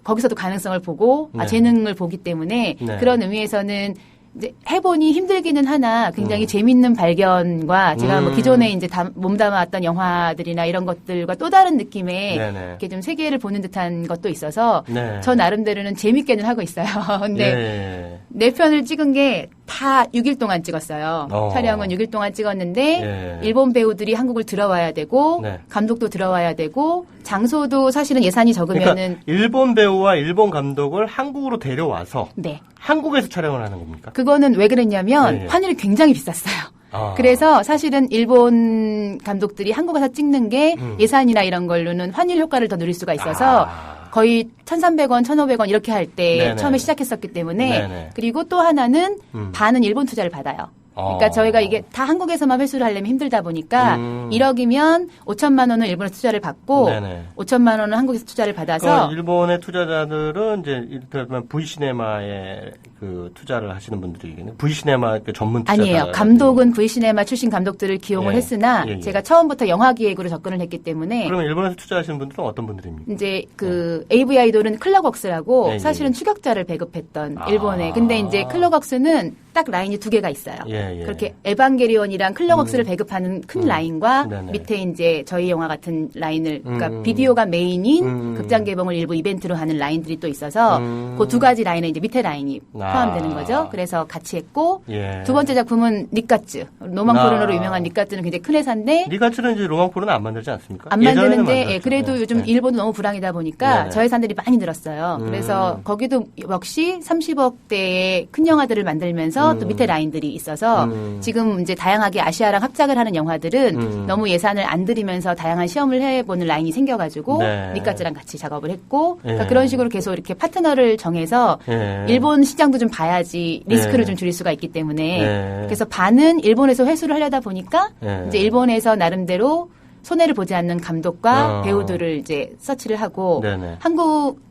Q: 거기서도 가능성을 보고
D: 네.
Q: 재능을 보기 때문에
D: 네.
Q: 그런 의미에서는 이제 해보니 힘들기는 하나 굉장히 재밌는 발견과 제가 뭐 기존에 이제 몸담아왔던 영화들이나 이런 것들과 또 다른 느낌의
D: 네네.
Q: 이렇게 좀 세계를 보는 듯한 것도 있어서
D: 네.
Q: 저 나름대로는 재밌게는 하고 있어요. 근데
D: 네.
Q: 네 편을 찍은 게 다 6일 동안 찍었어요. 촬영은 6일 동안 찍었는데
D: 예.
Q: 일본 배우들이 한국을 들어와야 되고
D: 네.
Q: 감독도 들어와야 되고 장소도 사실은 예산이 적으면은
D: 그러니까 일본 배우와 일본 감독을 한국으로 데려와서
Q: 네.
D: 한국에서 촬영을 하는 겁니까?
Q: 그거는 왜 그랬냐면
D: 네.
Q: 환율이 굉장히 비쌌어요. 그래서 사실은 일본 감독들이 한국 가서 찍는 게 예산이나 이런 걸로는 환율 효과를 더 누릴 수가 있어서 거의 1,300원, 1,500원 이렇게 할 때
D: 네네.
Q: 처음에 시작했었기 때문에
D: 네네.
Q: 그리고 또 하나는 반은 일본 투자를 받아요. 그러니까 저희가 이게 다 한국에서만 회수를 하려면 힘들다 보니까 1억이면 5천만 원은 일본에 투자를 받고
D: 네네.
Q: 5천만 원은 한국에서 투자를 받아서
D: 일본의 투자자들은 이제 이를테면 V시네마에 그 투자를 하시는 분들이겠네요. V시네마 그 전문 투자자.
Q: 아니에요. 감독은 V시네마 출신 감독들을 기용을
D: 예.
Q: 했으나
D: 예.
Q: 제가 처음부터 영화 기획으로 접근을 했기 때문에
D: 그러면 일본에서 투자하시는 분들은 어떤 분들입니까?
Q: 이제 그 AV 아이돌은 클럭웍스라고
D: 예, 예.
Q: 사실은 추격자를 배급했던 일본에. 근데 이제 클럭웍스는 딱 라인이 두 개가 있어요.
D: 예, 예.
Q: 그렇게 에반게리온이랑 클럭웍스를 배급하는 큰 라인과
D: 네네.
Q: 밑에 이제 저희 영화 같은 라인을 그러니까 비디오가 메인인 극장 개봉을 일부 이벤트로 하는 라인들이 또 있어서 그 두 가지 라인에 이제 밑에 라인이 포함되는 거죠. 그래서 같이 했고
D: 예.
Q: 두 번째 작품은 니까츠 로망 포르노로 유명한 니까츠는 굉장히 큰 회사인데
D: 니까츠는 이제 로망 포르노 안 만들지 않습니까?
Q: 안
D: 예전에는
Q: 만드는데
D: 만들었죠.
Q: 예, 그래도
D: 네.
Q: 요즘
D: 네.
Q: 일본도 너무 불황이다 보니까
D: 네네.
Q: 저예산들이 많이 늘었어요. 그래서 거기도 역시 30억대의 큰 영화들을 만들면서 또 밑에 라인들이 있어서 지금 이제 다양하게 아시아랑 합작을 하는 영화들은 너무 예산을 안 들이면서 다양한 시험을 해보는 라인이 생겨가지고
D: 네.
Q: 니까츠랑 같이 작업을 했고 그러니까
D: 예.
Q: 그런 식으로 계속 이렇게 파트너를 정해서
D: 예.
Q: 일본 시장도 좀 봐야지 리스크를
D: 예.
Q: 좀 줄일 수가 있기 때문에
D: 예.
Q: 그래서 반은 일본에서 회수를 하려다 보니까
D: 예.
Q: 이제 일본에서 나름대로 손해를 보지 않는 감독과 배우들을 이제 서치를 하고
D: 네네.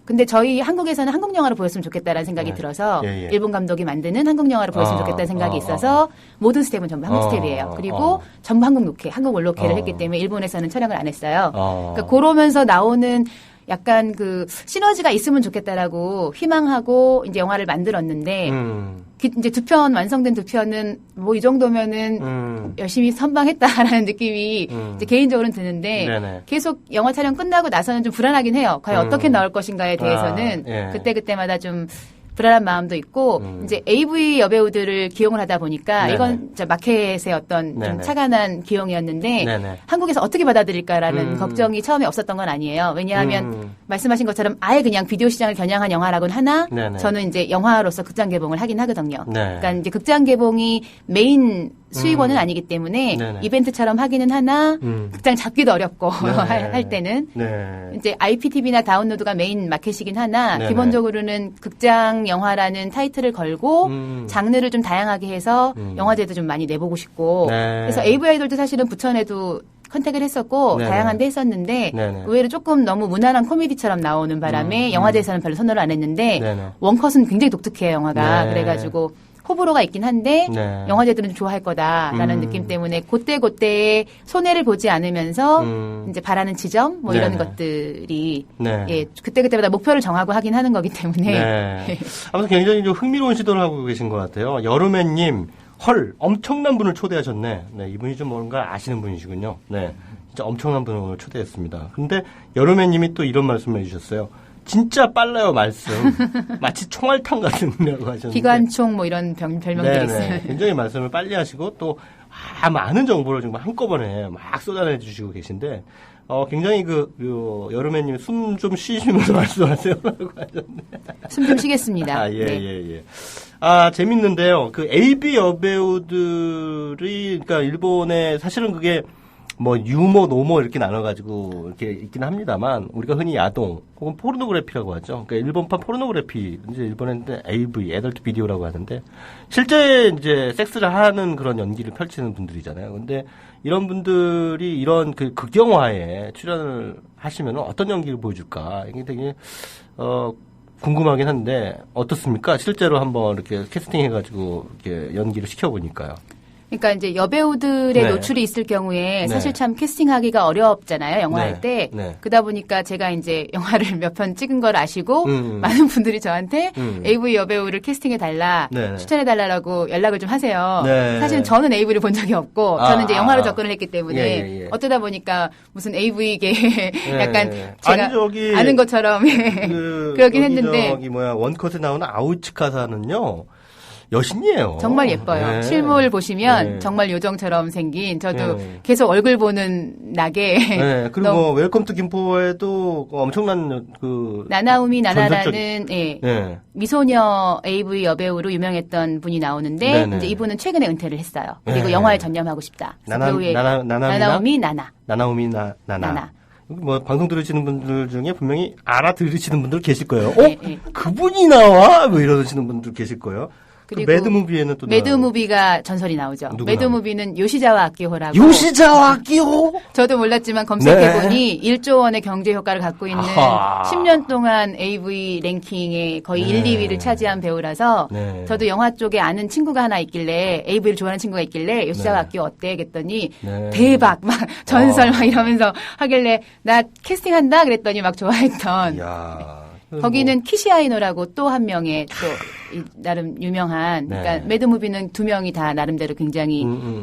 Q: 근데 저희 한국에서는 한국 영화를 보였으면 좋겠다라는 생각이
D: 네.
Q: 들어서
D: 예, 예.
Q: 일본 감독이 만드는 한국 영화를 보였으면 좋겠다는 생각이 있어서 모든 스텝은 전부 한국 스텝이에요. 그리고 전부 한국 로케, 한국 원로케를 했기 때문에 일본에서는 촬영을 안 했어요. 그러니까 그러면서 나오는 약간 그 시너지가 있으면 좋겠다라고 희망하고 이제 영화를 만들었는데 이제 두 편 완성된 두 편은 뭐 이 정도면은 열심히 선방했다라는 느낌이 이제 개인적으로는 드는데
D: 네네.
Q: 계속 영화 촬영 끝나고 나서는 좀 불안하긴 해요. 과연 어떻게 나올 것인가에 대해서는
D: 예.
Q: 그때마다 좀 불안한 마음도 있고 이제 AV 여배우들을 기용을 하다 보니까
D: 네네.
Q: 이건 진짜 마켓의 어떤 좀
D: 네네.
Q: 착안한 기용이었는데
D: 네네.
Q: 한국에서 어떻게 받아들일까라는 걱정이 처음에 없었던 건 아니에요. 왜냐하면 말씀하신 것처럼 아예 그냥 비디오 시장을 겨냥한 영화라고는 하나
D: 네네.
Q: 저는 이제 영화로서 극장 개봉을 하긴 하거든요.
D: 네.
Q: 그러니까 이제 극장 개봉이 메인 수익원은 아니기 때문에
D: 네네.
Q: 이벤트처럼 하기는 하나 극장 잡기도 어렵고
D: 네.
Q: 할 때는
D: 네.
Q: 이제 IPTV나 다운로드가 메인 마켓이긴 하나
D: 네네.
Q: 기본적으로는 극장 영화라는 타이틀을 걸고 장르를 좀 다양하게 해서 영화제도 좀 많이 내보고 싶고
D: 네.
Q: 그래서 AV 아이돌도 사실은 부천에도 컨택을 했었고
D: 네네.
Q: 다양한 데 했었는데
D: 네네.
Q: 의외로 조금 너무 무난한 코미디처럼 나오는 바람에 영화제에서는 별로 선호를 안 했는데
D: 네네.
Q: 원컷은 굉장히 독특해요 영화가.
D: 네.
Q: 그래가지고 호불호가 있긴 한데
D: 네.
Q: 영화제들은 좀 좋아할 거다라는 느낌 때문에 그때의 손해를 보지 않으면서 이제 바라는 지점 뭐 이런
D: 네네.
Q: 것들이
D: 네.
Q: 예 그때마다 목표를 정하고 하긴 하는 거기 때문에
D: 네. 아무튼 굉장히 좀 흥미로운 시도를 하고 계신 것 같아요. 여름애님, 헐, 엄청난 분을 초대하셨네. 네, 이분이 좀 뭔가 아시는 분이시군요. 네, 진짜 엄청난 분을 오늘 초대했습니다. 근데 여름애님이 또 이런 말씀을 해주셨어요. 진짜 빨라요, 말씀. 마치 총알탄 같은 분이라고 하셨는데.
Q: 기관총 뭐 이런 별명들이
D: 네네.
Q: 있어요.
D: 굉장히 말씀을 빨리 하시고 또 많은 정보를 정말 한꺼번에 막 쏟아내 주시고 계신데 굉장히 여름애님 숨 좀 쉬시면서 말씀하세요라고 하셨네.
Q: 숨 좀 쉬겠습니다.
D: 아, 예,
Q: 네.
D: 예. 아, 재밌는데요. 그 AV 여배우들이, 그러니까 일본에 사실은 그게 뭐 유머, 노머 이렇게 나눠가지고 이렇게 있긴 합니다만 우리가 흔히 야동 혹은 포르노그래피라고 하죠. 그러니까 일본판 포르노그래피, 이제 일본에는 AV, 애덜트 비디오라고 하는데 실제 이제 섹스를 하는 그런 연기를 펼치는 분들이잖아요. 근데 이런 분들이 이런 그 극영화에 출연을 하시면 어떤 연기를 보여줄까? 이게 되게, 궁금하긴 한데 어떻습니까? 실제로 한번 이렇게 캐스팅해가지고 이렇게 연기를 시켜보니까요.
Q: 그러니까 이제 여배우들의
D: 네.
Q: 노출이 있을 경우에
D: 네.
Q: 사실 참 캐스팅하기가 어렵잖아요. 영화
D: 네.
Q: 할 때.
D: 네.
Q: 그러다 보니까 제가 이제 영화를 몇 편 찍은 걸 아시고 많은 분들이 저한테 AV 여배우를 캐스팅해달라,
D: 네.
Q: 추천해달라고 연락을 좀 하세요.
D: 네.
Q: 사실은 저는 AV를 본 적이 없고 저는 이제 영화로 접근을 했기 때문에
D: 예.
Q: 어쩌다 보니까 무슨 AV계 약간
D: 예.
Q: 제가
D: 아니, 저기
Q: 아는 것처럼 그러긴 했는데
D: 저기 원컷에 나오는 아우치카사는요. 여신이에요.
Q: 정말 예뻐요.
D: 네.
Q: 실물 보시면
D: 네.
Q: 정말 요정처럼 생긴 저도
D: 네.
Q: 계속 얼굴 보는 낙에
D: 네. 그리고 뭐 웰컴 투 김포에도 엄청난 그
Q: 나나우미 나나라는 예.
D: 네.
Q: 미소녀 AV 여배우로 유명했던 분이 나오는데
D: 네네.
Q: 이제 이분은 최근에 은퇴를 했어요. 그리고
D: 네.
Q: 영화에 전념하고 싶다. 나나우미 나나.
D: 나나우미 나나. 뭐 방송 들으시는 분들 중에 분명히 알아들으시는 분들 계실 거예요.
Q: 네.
D: 그분이 나와? 뭐 이러시는 분들 계실 거예요.
Q: 그리고
D: 매드무비에는 또
Q: 매드무비가 전설이 나오죠. 매드무비는 요시자와 아키호라고.
D: 요시자와 아키호?
Q: 저도 몰랐지만 검색해보니 1조 원의 경제 효과를 갖고 있는
D: 아하.
Q: 10년 동안 AV 랭킹에 거의 1, 2위를 차지한 배우라서 저도 영화 쪽에 아는 친구가 하나 있길래 AV를 좋아하는 친구가 있길래 요시자와 아키호 어때? 그랬더니 대박 막 전설 막 이러면서 하길래 나 캐스팅한다 그랬더니 막 좋아했던. 거기는 키시아이노라고 또 한 명의 또 나름 유명한
D: 네.
Q: 그러니까 매드무비는 두 명이 다 나름대로 굉장히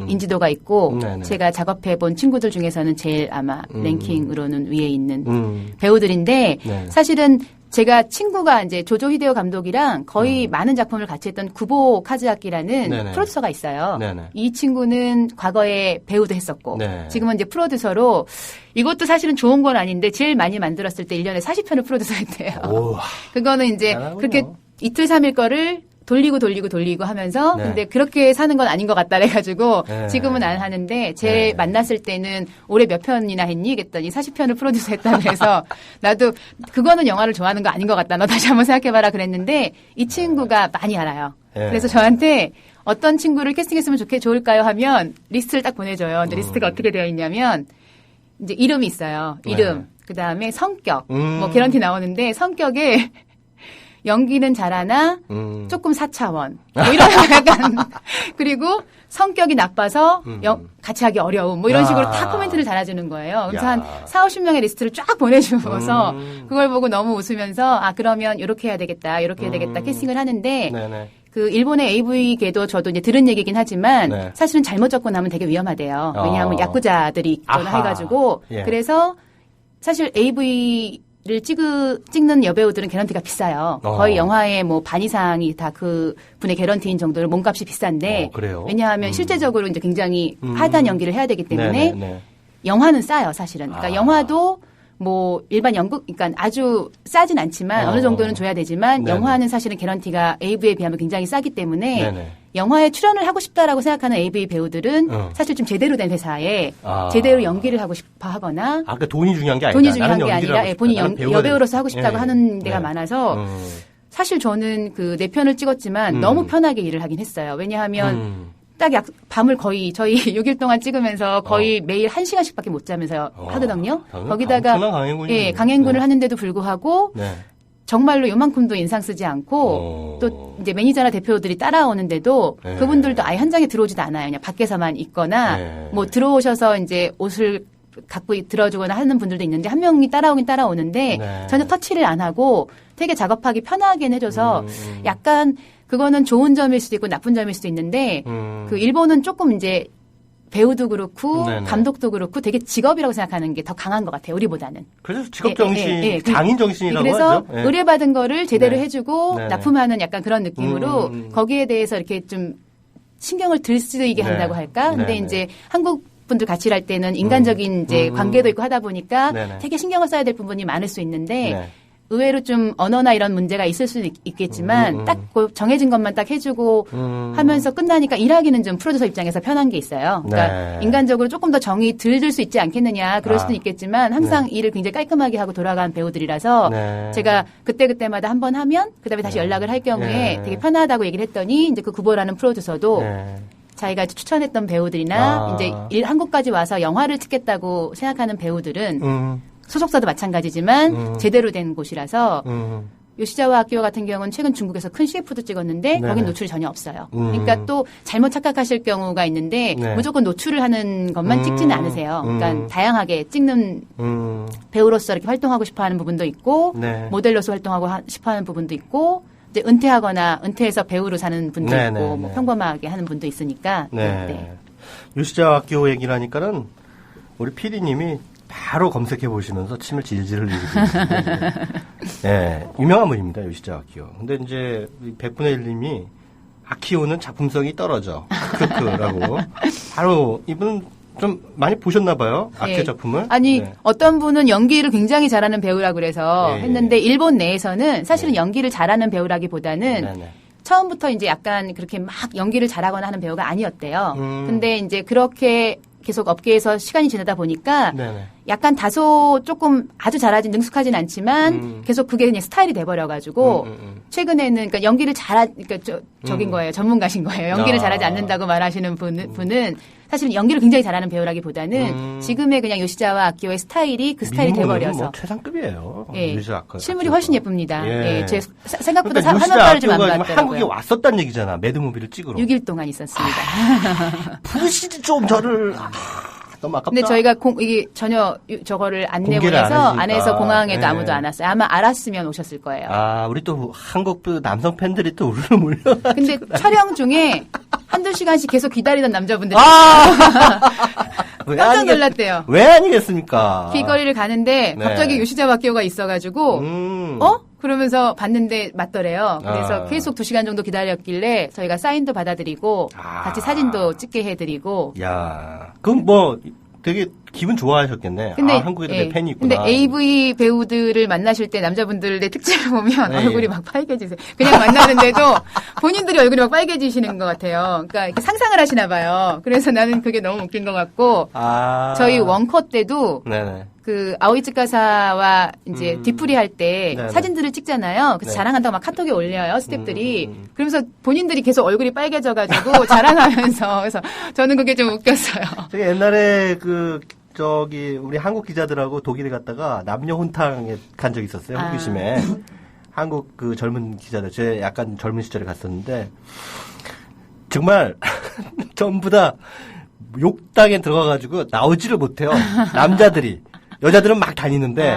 Q: 인지도가 있고
D: 네네.
Q: 제가 작업해본 친구들 중에서는 제일 아마 랭킹으로는 위에 있는 배우들인데
D: 네.
Q: 사실은 제가 친구가 이제 조조 히데오 감독이랑 거의 많은 작품을 같이 했던 구보 카즈아키라는
D: 네네.
Q: 프로듀서가 있어요.
D: 네네.
Q: 이 친구는 과거에 배우도 했었고
D: 네.
Q: 지금은 이제 프로듀서로 이것도 사실은 좋은 건 아닌데 제일 많이 만들었을 때 1년에 40편을 프로듀서 했대요.
D: 오.
Q: 그거는 이제
D: 대단하군요.
Q: 그렇게 이틀 3일 거를 돌리고 하면서
D: 네.
Q: 근데 그렇게 사는 건 아닌 것 같다 그래가지고
D: 네.
Q: 지금은 안 하는데 제
D: 네.
Q: 만났을 때는 올해 몇 편이나 했니? 그랬더니 40편을 프로듀서 했다고 해서 나도 그거는 영화를 좋아하는 거 아닌 것 같다. 너 다시 한번 생각해봐라 그랬는데 이 친구가 많이 알아요.
D: 네.
Q: 그래서 저한테 어떤 친구를 캐스팅했으면 좋을까요? 하면 리스트를 딱 보내줘요. 근데 리스트가 어떻게 되어 있냐면 이제 이름이 있어요. 이름.
D: 네.
Q: 그 다음에 성격. 뭐 개런티 나오는데 성격에 연기는 잘하나 조금 4차원 뭐 이런 약간 그리고 성격이 나빠서 같이 하기 어려움 뭐 이런 식으로 다 코멘트를 달아주는 거예요. 그래서 한 4, 50명의 리스트를 쫙 보내주어서 그걸 보고 너무 웃으면서 아 그러면 이렇게 해야 되겠다 이렇게 해야 되겠다 캐스팅을 하는데
D: 네네.
Q: 그 일본의 AV계도 저도 이제 들은 얘기긴 하지만
D: 네.
Q: 사실은 잘못 접근하면 되게 위험하대요. 왜냐하면 야쿠자들이 있거나
D: 아하.
Q: 해가지고
D: 예.
Q: 그래서 사실 AV를 찍는 여배우들은 개런티가 비싸요. 거의 영화의 뭐 반 이상이 다 그 분의 개런티인 정도로 몸값이 비싼데
D: 그래요?
Q: 왜냐하면 실제적으로 이제 굉장히 하드한 연기를 해야 되기 때문에
D: 네네네.
Q: 영화는 싸요, 사실은. 그러니까 영화도 뭐 일반 연극, 그러니까 아주 싸진 않지만 어느 정도는 줘야 되지만
D: 네네.
Q: 영화는 사실은 개런티가 AV에 비하면 굉장히 싸기 때문에
D: 네네.
Q: 영화에 출연을 하고 싶다라고 생각하는 AV 배우들은 사실 좀 제대로 된 회사에 제대로 연기를 하고 싶어 하거나
D: 아까 돈이 중요한 게 아니라
Q: 돈이 중요한 게 아니라 본인 여배우로서 하고 싶다고 하는 데가 많아서 사실 저는 그 4편을 찍었지만 너무 편하게 일을 하긴 했어요. 왜냐하면 딱 밤을 거의 저희 6일 동안 찍으면서 거의 매일 1시간씩밖에 못 자면서 하거든요. 거기다가 예, 강행군을 하는데도 불구하고
D: 네.
Q: 정말로 요만큼도 인상 쓰지 않고 또 이제 매니저나 대표들이 따라오는데도
D: 네.
Q: 그분들도 아예 현장에 들어오지도 않아요. 그냥 밖에서만 있거나
D: 네.
Q: 뭐 들어오셔서 이제 옷을 갖고 들어주거나 하는 분들도 있는데 한 명이 따라오긴 따라오는데
D: 네.
Q: 전혀 터치를 안 하고 되게 작업하기 편하게 해줘서 약간 그거는 좋은 점일 수도 있고 나쁜 점일 수도 있는데 그 일본은 조금 이제 배우도 그렇고
D: 네네.
Q: 감독도 그렇고 되게 직업이라고 생각하는 게 더 강한 것 같아요. 우리보다는.
D: 그래서 직업 정신, 장인 정신이라고
Q: 그래서
D: 하죠. 예.
Q: 의뢰받은 거를 제대로
D: 네.
Q: 해주고
D: 네네.
Q: 납품하는 약간 그런 느낌으로 거기에 대해서 이렇게 좀 신경을 들 수 있게 한다고
D: 네.
Q: 할까? 근데
D: 네네.
Q: 이제 한국 분들 같이 일할 때는 인간적인 이제 관계도 있고 하다 보니까
D: 네네.
Q: 되게 신경을 써야 될 부분이 많을 수 있는데
D: 네.
Q: 의외로 좀 언어나 이런 문제가 있을 수는 있겠지만 딱 그 정해진 것만 딱 해주고 하면서 끝나니까 일하기는 좀 프로듀서 입장에서 편한 게 있어요. 그러니까
D: 네.
Q: 인간적으로 조금 더 정이 들을 수 있지 않겠느냐 그럴 수도
D: 아.
Q: 있겠지만 항상 일을 굉장히 깔끔하게 하고 돌아간 배우들이라서
D: 네.
Q: 제가 그때마다 한 번 하면 그다음에 다시 연락을 할 경우에
D: 네.
Q: 되게 편하다고 얘기를 했더니 이제 그 구보라는 프로듀서도
D: 네.
Q: 자기가 추천했던 배우들이나
D: 아.
Q: 이제 한국까지 와서 영화를 찍겠다고 생각하는 배우들은 소속사도 마찬가지지만 제대로 된 곳이라서 요시자와 아키오 같은 경우는 최근 중국에서 큰 CF도 찍었는데
D: 네네.
Q: 거긴 노출이 전혀 없어요. 그러니까 또 잘못 착각하실 경우가 있는데
D: 네.
Q: 무조건 노출을 하는 것만 찍지는 않으세요. 그러니까 다양하게 찍는 배우로서 이렇게 활동하고 싶어하는 부분도 있고
D: 네.
Q: 모델로서 활동하고 싶어하는 부분도 있고 이제 은퇴하거나 은퇴해서 배우로 사는 분도
D: 네,
Q: 있고
D: 네,
Q: 뭐
D: 네.
Q: 평범하게 하는 분도 있으니까
D: 네. 요시자와 아키오 얘기를 하니까는 우리 PD님이 바로 검색해 보시면서 침을 질질 흘리고 계시는데 네, 유명한 분입니다. 요시자와 아키오. 근데 이제 백분의 1님이 아키오는 작품성이 떨어져. 크크라고. 바로 이분은 좀 많이 보셨나 봐요. 아키오
Q: 네.
D: 작품을.
Q: 아니
D: 네.
Q: 어떤 분은 연기를 굉장히 잘하는 배우라고 그래서
D: 예,
Q: 했는데 일본 내에서는 사실은 연기를 잘하는 배우라기보다는
D: 네, 네.
Q: 처음부터 이제 약간 그렇게 막 연기를 잘하거나 하는 배우가 아니었대요. 근데 이제 그렇게 계속 업계에서 시간이 지나다 보니까
D: 네네.
Q: 약간 다소 조금 아주 잘하진 능숙하진 않지만 계속 그게 그냥 스타일이 돼버려가지고 최근에는 그러니까 연기를 그러니까 적인 거예요. 전문가신 거예요. 연기를 잘하지 않는다고 말하시는 분은 사실은 연기를 굉장히 잘하는 배우라기보다는 지금의 그냥 요시자와 아키오의 스타일이 그 스타일이 돼버려서
D: 뭐 최상급이에요.
Q: 예.
D: 요시자
Q: 실물이 훨씬 예쁩니다.
D: 예.
Q: 예. 제 생각보다
D: 그러니까
Q: 화면빨을 좀 안
D: 요시자 아키오가 지금 한국에
Q: 봤더라고요.
D: 왔었다는 얘기잖아. 매드무비를 찍으러.
Q: 6일 동안 있었습니다.
D: 부르시지 좀 저를. 너무 아깝다.
Q: 근데 저희가 이게 전혀 저거를 안
D: 공개를 안
Q: 내보내서
D: 해주니까.
Q: 안에서 공항에도
D: 네.
Q: 아무도 안 왔어요. 아마 알았으면 오셨을 거예요.
D: 아, 우리 또 한국 남성 팬들이 또 우르르 몰려.
Q: 근데 촬영 중에 한두 시간씩 계속 기다리던 남자분들이
D: 왜
Q: 깜짝
D: 아니겠-
Q: 놀랐대요.
D: 왜 아니겠습니까?
Q: 길거리를 가는데
D: 네.
Q: 갑자기 요시자 마키오가 있어가지고 그러면서 봤는데 맞더래요. 그래서
D: 아.
Q: 계속 2시간 정도 기다렸길래 저희가 사인도 받아드리고 같이 사진도 찍게 해드리고.
D: 야, 그럼 뭐 되게 기분 좋아하셨겠네.
Q: 근데,
D: 한국에도 내 팬이
Q: 근데
D: 있구나.
Q: AV 배우들을 만나실 때 남자분들의 특징을 보면
D: 네.
Q: 얼굴이 막 빨개지세요. 그냥 만나는데도 본인들이 얼굴이 막 빨개지시는 것 같아요. 그러니까 이렇게 상상을 하시나 봐요. 그래서 나는 그게 너무 웃긴 것 같고 저희 원컷 때도
D: 네네.
Q: 그 아오이츠카사와 이제 뒤풀이 할 때
D: 네네.
Q: 사진들을 찍잖아요. 그래서
D: 네.
Q: 자랑한다고 막 카톡에 올려요, 스태프들이. 그러면서 본인들이 계속 얼굴이 빨개져가지고 자랑하면서. 그래서 저는 그게 좀 웃겼어요.
D: 제가 옛날에 우리 한국 기자들하고 독일에 갔다가 남녀 혼탕에 간 적이 있었어요. 호기심에. 한국 그 젊은 기자들, 제 약간 젊은 시절에 갔었는데, 정말, 전부 다 욕당에 들어가가지고 나오지를 못해요. 남자들이. 여자들은 막 다니는데,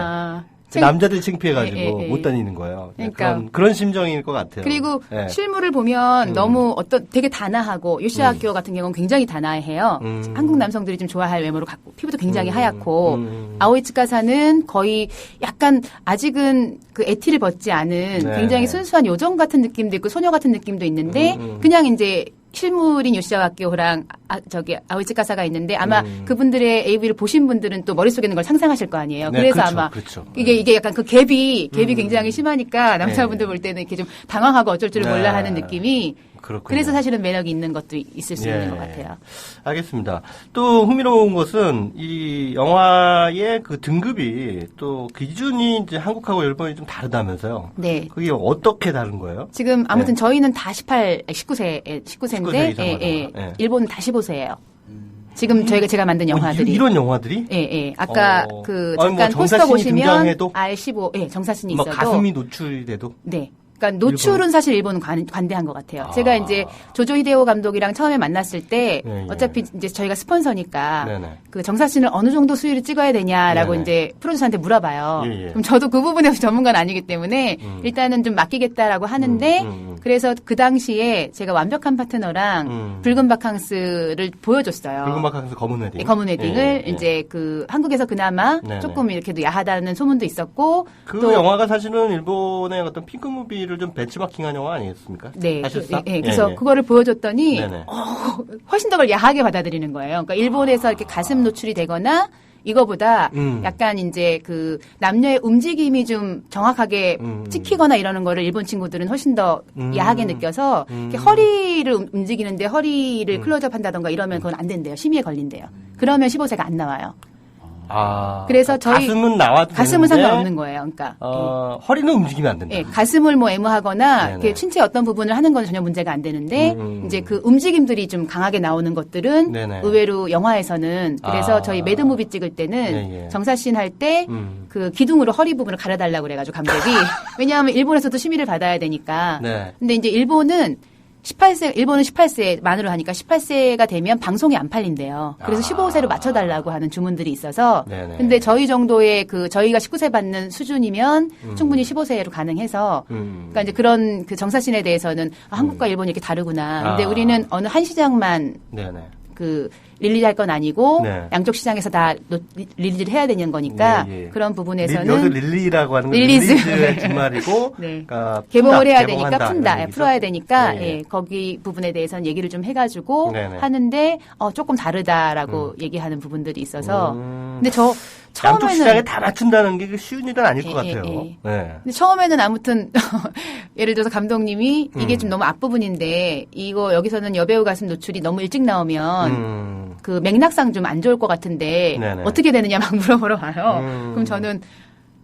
D: 남자들이 창피해가지고 못 다니는 거예요.
Q: 그러니까.
D: 그런 심정일 것 같아요.
Q: 그리고
D: 예.
Q: 실물을 보면 너무 되게 단아하고 요시아키오 같은 경우는 굉장히 단아해요. 한국 남성들이 좀 좋아할 외모를 갖고 피부도 굉장히 하얗고 아오이츠카사는 거의 약간 아직은 그 에티를 벗지 않은
D: 네.
Q: 굉장히 순수한 요정 같은 느낌도 있고 소녀 같은 느낌도 있는데 그냥 이제 실물인 요시아키오랑 아오이츠카사가 있는데 아마 그분들의 AV를 보신 분들은 또 머릿속에 있는 걸 상상하실 거 아니에요.
D: 네,
Q: 그래서
D: 그렇죠,
Q: 아마
D: 그렇죠.
Q: 이게 약간 그 갭이 굉장히 심하니까 남자분들 볼 때는 이렇게 좀 당황하고 어쩔 줄 몰라
D: 네.
Q: 하는 느낌이
D: 그렇군요.
Q: 그래서 사실은 매력이 있는 것도 있을 수
D: 예.
Q: 있는 것 같아요.
D: 알겠습니다. 또 흥미로운 것은 이 영화의 그 등급이 또 기준이 이제 한국하고 일본이 좀 다르다면서요.
Q: 네.
D: 그게 어떻게 다른 거예요?
Q: 지금 아무튼
D: 네.
Q: 저희는 다 19세인데
D: 19세 이상
Q: 예.
D: 예.
Q: 일본은 다 15세예요. 지금 제가 만든 영화들이
D: 이런 영화들이?
Q: 예. 아까 그
D: 아니,
Q: 잠깐
D: 뭐
Q: 포스터
D: 정사신이
Q: 보시면
D: 등장해도?
Q: R15 예, 정사신이
D: 뭐
Q: 있어도
D: 가슴이 노출이 돼도?
Q: 네. 그러니까 노출은 사실 일본은 관대한 것 같아요. 제가 이제 조조 히데오 감독이랑 처음에 만났을 때
D: 예.
Q: 어차피 이제 저희가 스폰서니까
D: 네네.
Q: 그 정사신을 어느 정도 수위를 찍어야 되냐라고
D: 네네.
Q: 이제 프로듀서한테 물어봐요.
D: 예.
Q: 그럼 저도 그 부분에서 전문가는 아니기 때문에 일단은 좀 맡기겠다라고 하는데 그래서 그 당시에 제가 완벽한 파트너랑 붉은 바캉스를 보여줬어요.
D: 붉은 바캉스 검은 웨딩.
Q: 네, 검은 웨딩을 이제 그 한국에서 그나마
D: 네네.
Q: 조금 이렇게도 야하다는 소문도 있었고
D: 그
Q: 또
D: 영화가 사실은 일본의 어떤 핑크 무비를 좀 벤치마킹한 영화 아니겠습니까?
Q: 네,
D: 사실상?
Q: 그래서
D: 예.
Q: 그거를 보여줬더니
D: 네네.
Q: 훨씬 더 그걸 야하게 받아들이는 거예요. 그러니까 일본에서 이렇게 가슴 노출이 되거나 이거보다 약간 이제 그 남녀의 움직임이 좀 정확하게 찍히거나 이러는 거를 일본 친구들은 훨씬 더 야하게 느껴서 이렇게 허리를 움직이는데 허리를 클로즈업 한다던가 이러면 그건 안 된대요. 심의에 걸린대요. 그러면 15세가 안 나와요. 그래서 저희
D: 가슴은 나와도
Q: 가슴은
D: 되는데,
Q: 상관없는 거예요. 그러니까
D: 허리는 움직이면 안 된다.
Q: 예, 가슴을 뭐 애무하거나
D: 네네.
Q: 이렇게 신체 어떤 부분을 하는 건 전혀 문제가 안 되는데 이제 그 움직임들이 좀 강하게 나오는 것들은
D: 네네.
Q: 의외로 영화에서는 그래서 저희 매드무비 찍을 때는
D: 예.
Q: 정사씬 할 때 그 기둥으로 허리 부분을 가려달라고 그래가지고 감독이 왜냐하면 일본에서도 심의를 받아야 되니까.
D: 네.
Q: 근데 이제 일본은 18세 만으로 하니까 18세가 되면 방송이 안 팔린대요. 그래서 15세로 맞춰달라고 하는 주문들이 있어서.
D: 네네.
Q: 근데 저희 정도의 저희가 19세 받는 수준이면 충분히 15세로 가능해서. 그러니까 이제 그런 그 정사신에 대해서는 한국과 일본이 이렇게 다르구나. 근데 우리는 어느 한 시장만
D: 네네.
Q: 그 릴리즈할 건 아니고
D: 네.
Q: 양쪽 시장에서 다 릴리즈를 해야 되는 거니까
D: 예.
Q: 그런 부분에서는
D: 여기서 릴리라고 하는 건
Q: 릴리즈.
D: 릴리즈의 준말이고
Q: 네.
D: 그러니까
Q: 개봉을 해야
D: 개봉한다,
Q: 되니까 푼다,
D: 이런 얘기죠?
Q: 풀어야 되니까
D: 예, 예.
Q: 거기 부분에 대해서는 얘기를 좀 해가지고
D: 네네.
Q: 하는데 조금 다르다라고 얘기하는 부분들이 있어서 근데
D: 양쪽
Q: 처음에는
D: 시장에 다 맞춘다는 게 쉬운 일은 아닐 것
Q: 예,
D: 같아요.
Q: 예.
D: 네.
Q: 근데 처음에는 아무튼 예를 들어서 감독님이 이게 좀 너무 앞부분인데 이거 여기서는 여배우 가슴 노출이 너무 일찍 나오면 그 맥락상 좀 안 좋을 것 같은데
D: 네네.
Q: 어떻게 되느냐 막 물어보러 와요. 그럼 저는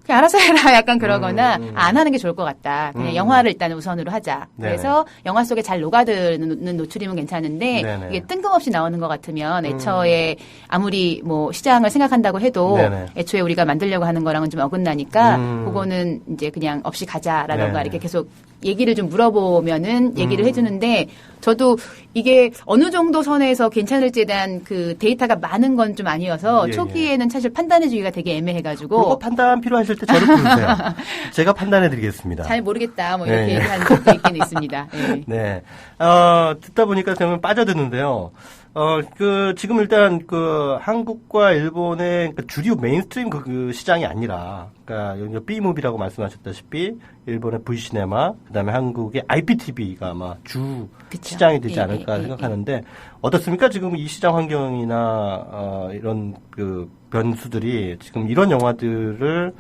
Q: 그냥 알아서 해라 약간 그러거나 안 하는 게 좋을 것 같다. 그냥 영화를 일단 우선으로 하자.
D: 네네.
Q: 그래서 영화 속에 잘 녹아드는 노출이면 괜찮은데
D: 네네.
Q: 이게 뜬금없이 나오는 것 같으면 애초에 아무리 뭐 시장을 생각한다고 해도
D: 네네.
Q: 애초에 우리가 만들려고 하는 거랑은 좀 어긋나니까 그거는 이제 그냥 없이 가자라던가
D: 네네.
Q: 이렇게 계속 얘기를 좀 물어보면은 얘기를 해주는데 저도 이게 어느 정도 선에서 괜찮을지에 대한 그 데이터가 많은 건 좀 아니어서
D: 예,
Q: 초기에는 사실 판단해주기가 되게 애매해가지고
D: 그거 판단 필요하실 때 저를 부르세요. 제가 판단해드리겠습니다.
Q: 잘 모르겠다 뭐
D: 네,
Q: 이렇게
D: 예.
Q: 얘기하는 적도 있긴 있습니다. 예.
D: 네. 듣다 보니까 정말 빠져드는데요. 지금 일단 한국과 일본의 주류 메인스트림 그 시장이 아니라, 그러니까 B무비라고 말씀하셨다시피, 일본의 V시네마, 그 다음에 한국의 IPTV가 아마 주 시장이 되지 않을까 생각하는데, 어떻습니까? 지금 이 시장 환경이나, 이런 변수들이 지금 이런 영화들을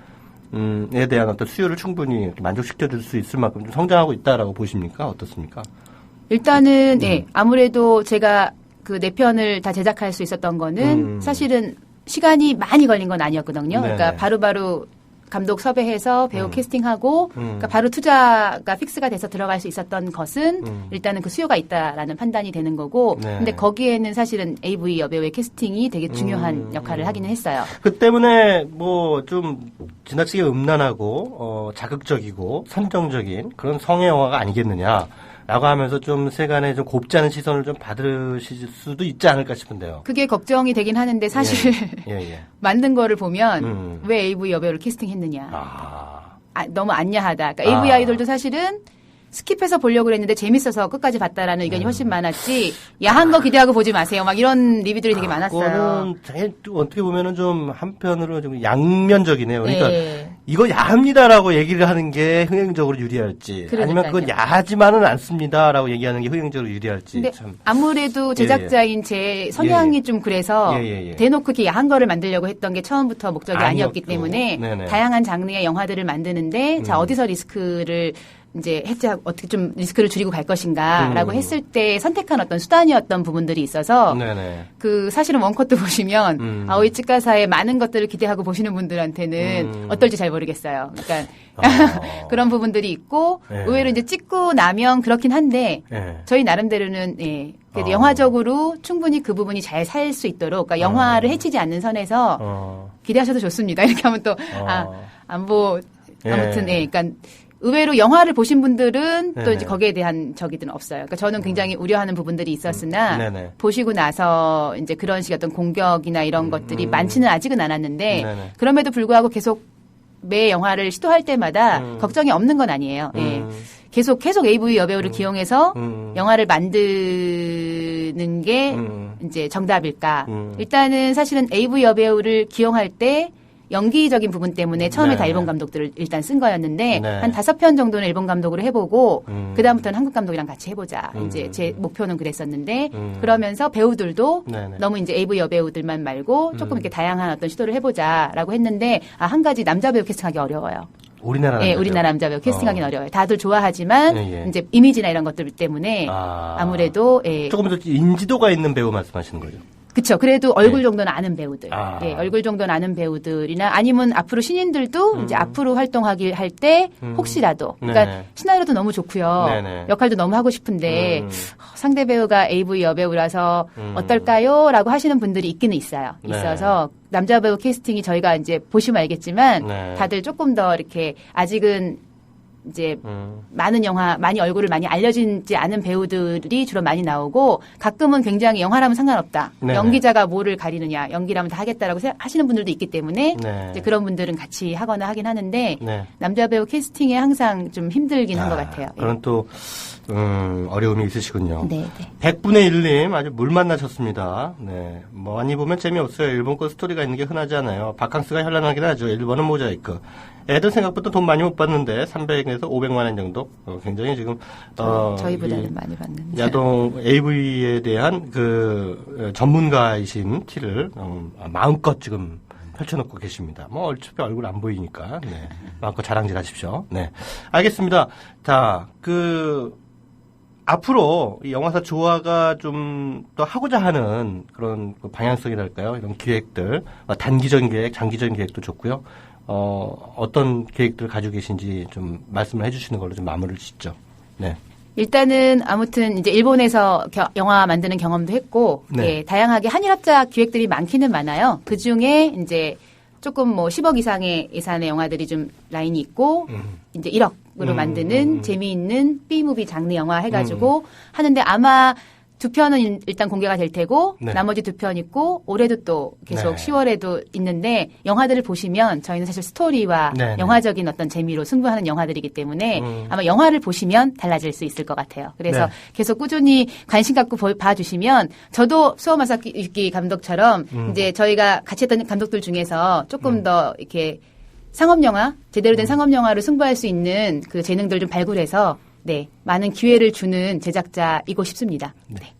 D: 에 대한 어떤 수요를 충분히 만족시켜 줄 수 있을 만큼 좀 성장하고 있다라고 보십니까? 어떻습니까?
Q: 일단은 네, 아무래도 제가 그 4편을 다 제작할 수 있었던 거는 사실은 시간이 많이 걸린 건 아니었거든요.
D: 네네.
Q: 그러니까 바로바로 감독 섭외해서 배우 캐스팅하고 그러니까 바로 투자가 픽스가 돼서 들어갈 수 있었던 것은 일단은 그 수요가 있다라는 판단이 되는 거고
D: 네.
Q: 근데 거기에는 사실은 AV 여배우의 캐스팅이 되게 중요한 역할을 하기는 했어요.
D: 그 때문에 뭐 좀 지나치게 음란하고 자극적이고 선정적인 그런 성애 영화가 아니겠느냐 라고 하면서 좀 세간에 좀 곱지 않은 시선을 좀 받으실 수도 있지 않을까 싶은데요.
Q: 그게 걱정이 되긴 하는데 사실
D: 예.
Q: 만든 거를 보면 왜 AV 여배우를 캐스팅했느냐. 너무 안야하다. 그러니까 AV 아이돌도 사실은 스킵해서 보려고 그랬는데 재밌어서 끝까지 봤다라는 의견이 훨씬 많았지 야한 거 기대하고 보지 마세요. 막 이런 리뷰들이 되게 많았어요.
D: 그거는 어떻게 보면은 좀 한편으로 좀 양면적이네요. 그러니까
Q: 네.
D: 이거 야합니다라고 얘기를 하는 게 흥행적으로 유리할지 아니면 그건 야하지만은 않습니다라고 얘기하는 게 흥행적으로 유리할지.
Q: 근데
D: 참.
Q: 아무래도 제작자인 제 성향이 좀 그래서 대놓고 이렇게 야한 거를 만들려고 했던 게 처음부터 목적이 아니었기 때문에
D: 네네.
Q: 다양한 장르의 영화들을 만드는데 자 어디서 리스크를 이제 어떻게 좀 리스크를 줄이고 갈 것인가라고 했을 때 선택한 어떤 수단이었던 부분들이 있어서 그 사실은 원컷도 보시면 아오이 츠카사의 많은 것들을 기대하고 보시는 분들한테는 어떨지 잘 모르겠어요. 그러니까 그런 부분들이 있고 의외로 이제 찍고 나면 그렇긴 한데 저희 나름대로는 그래도 영화적으로 충분히 그 부분이 잘 살 수 있도록 그러니까 영화를 해치지 않는 선에서 기대하셔도 좋습니다. 이렇게 하면 또 아무튼 그러니까 의외로 영화를 보신 분들은 또 이제 거기에 대한 저기들은 없어요. 그러니까 저는 굉장히 우려하는 부분들이 있었으나 보시고 나서 이제 그런 식의 어떤 공격이나 이런 것들이 많지는 아직은 않았는데 그럼에도 불구하고 계속 매 영화를 시도할 때마다 걱정이 없는 건 아니에요. 계속 AV 여배우를 기용해서 영화를 만드는 게 이제 정답일까? 일단은 사실은 AV 여배우를 기용할 때 연기적인 부분 때문에 처음에 다 일본 감독들을 일단 쓴 거였는데 한 5편 정도는 일본 감독으로 해보고 그다음부터는 한국 감독이랑 같이 해보자. 이제 제 목표는 그랬었는데 그러면서 배우들도 너무 이제 AV 여배우들만 말고 조금 이렇게 다양한 어떤 시도를 해보자라고 했는데 한 가지 남자 배우 캐스팅하기 어려워요.
D: 우리나라
Q: 남자 배우 캐스팅하기는 어려워요. 다들 좋아하지만 이제 이미지나 이런 것들 때문에 아무래도
D: 조금 더 인지도가 있는 배우 말씀하시는 거죠.
Q: 그렇죠. 그래도 얼굴 정도는 아는 배우들, 얼굴 정도는 아는 배우들이나 아니면 앞으로 신인들도 이제 앞으로 활동하길 할 때 혹시라도, 그러니까 시나리오도 너무 좋고요, 역할도 너무 하고 싶은데 상대 배우가 AV 여배우라서 어떨까요?라고 하시는 분들이 있기는 있어요. 있어서 남자 배우 캐스팅이 저희가 이제 보시면 알겠지만 다들 조금 더 이렇게 아직은 이제 많이 얼굴을 많이 알려지지 않은 배우들이 주로 많이 나오고 가끔은 굉장히 영화라면 상관없다. 연기자가 뭐를 가리느냐. 연기라면 다 하겠다라고 하시는 분들도 있기 때문에 이제 그런 분들은 같이 하거나 하긴 하는데 남자 배우 캐스팅에 항상 좀 힘들긴 한 것 같아요.
D: 그런 또 어려움이 있으시군요. 100분의 1님 아주 물 만나셨습니다. 많이 보면 재미없어요. 일본 거 스토리가 있는 게 흔하지 않아요. 바캉스가 현란하긴 하죠. 일본은 모자이크. 애들 생각보다 돈 많이 못 받는데 300에서 500만 원 정도 굉장히 지금
Q: 저희보다는 많이 받는데
D: 야동 AV에 대한 그 전문가이신 티를 마음껏 지금 펼쳐놓고 계십니다. 어차피 얼굴 안 보이니까 마음껏 자랑질하십시오. 알겠습니다. 자, 앞으로 이 영화사 조화가 좀 더 하고자 하는 그런 방향성이랄까요? 이런 기획들, 단기적인 계획, 장기적인 계획도 좋고요. 어떤 계획들을 가지고 계신지 좀 말씀을 해주시는 걸로 좀 마무리를 짓죠.
Q: 일단은 아무튼 이제 일본에서 영화 만드는 경험도 했고, 다양하게 한일합작 기획들이 많기는 많아요. 그 중에 이제 조금 10억 이상의 예산의 영화들이 좀 라인이 있고, 이제 1억 만드는 재미있는 B무비 장르 영화 해가지고 하는데 아마 2편은 일단 공개가 될 테고
D: 네.
Q: 나머지 2편 있고 올해도 또 계속
D: 네.
Q: 10월에도 있는데 영화들을 보시면 저희는 사실 스토리와
D: 네, 네.
Q: 영화적인 어떤 재미로 승부하는 영화들이기 때문에 아마 영화를 보시면 달라질 수 있을 것 같아요. 그래서
D: 네.
Q: 계속 꾸준히 관심 갖고 봐주시면 저도 수호 마사유키 감독처럼 이제 저희가 같이 했던 감독들 중에서 조금 더 이렇게 상업영화 제대로 된 상업영화로 승부할 수 있는 그 재능들 좀 발굴해서 네, 많은 기회를 주는 제작자이고 싶습니다. 네.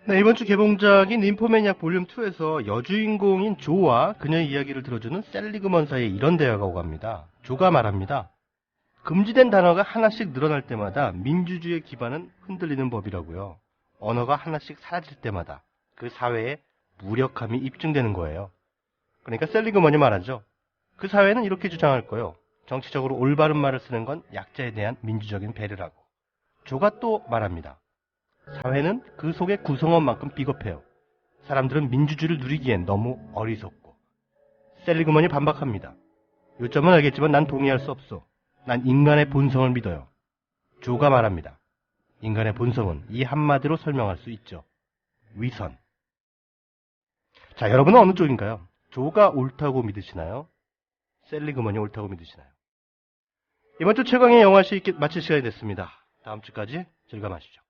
D: 네, 이번 주 개봉작인 ним포매니악 볼륨 2에서 여주인공인 조와 그녀의 이야기를 들어주는 셀리그먼 사이에 이런 대화가 오갑니다. 조가 말합니다. 금지된 단어가 하나씩 늘어날 때마다 민주주의의 기반은 흔들리는 법이라고요. 언어가 하나씩 사라질 때마다 그 사회에 무력함이 입증되는 거예요. 그러니까 셀리그먼이 말하죠. 그 사회는 이렇게 주장할 거예요. 정치적으로 올바른 말을 쓰는 건 약자에 대한 민주적인 배려라고. 조가 또 말합니다. 사회는 그 속의 구성원만큼 비겁해요. 사람들은 민주주의를 누리기엔 너무 어리석고. 셀리그먼이 반박합니다. 요점은 알겠지만 난 동의할 수 없어. 난 인간의 본성을 믿어요. 조가 말합니다. 인간의 본성은 이 한마디로 설명할 수 있죠. 위선. 자, 여러분은 어느 쪽인가요? 조가 옳다고 믿으시나요? 셀리그먼이 옳다고 믿으시나요? 이번 주 최강의 영화시 마칠 시간이 됐습니다. 다음 주까지 즐거워하시죠.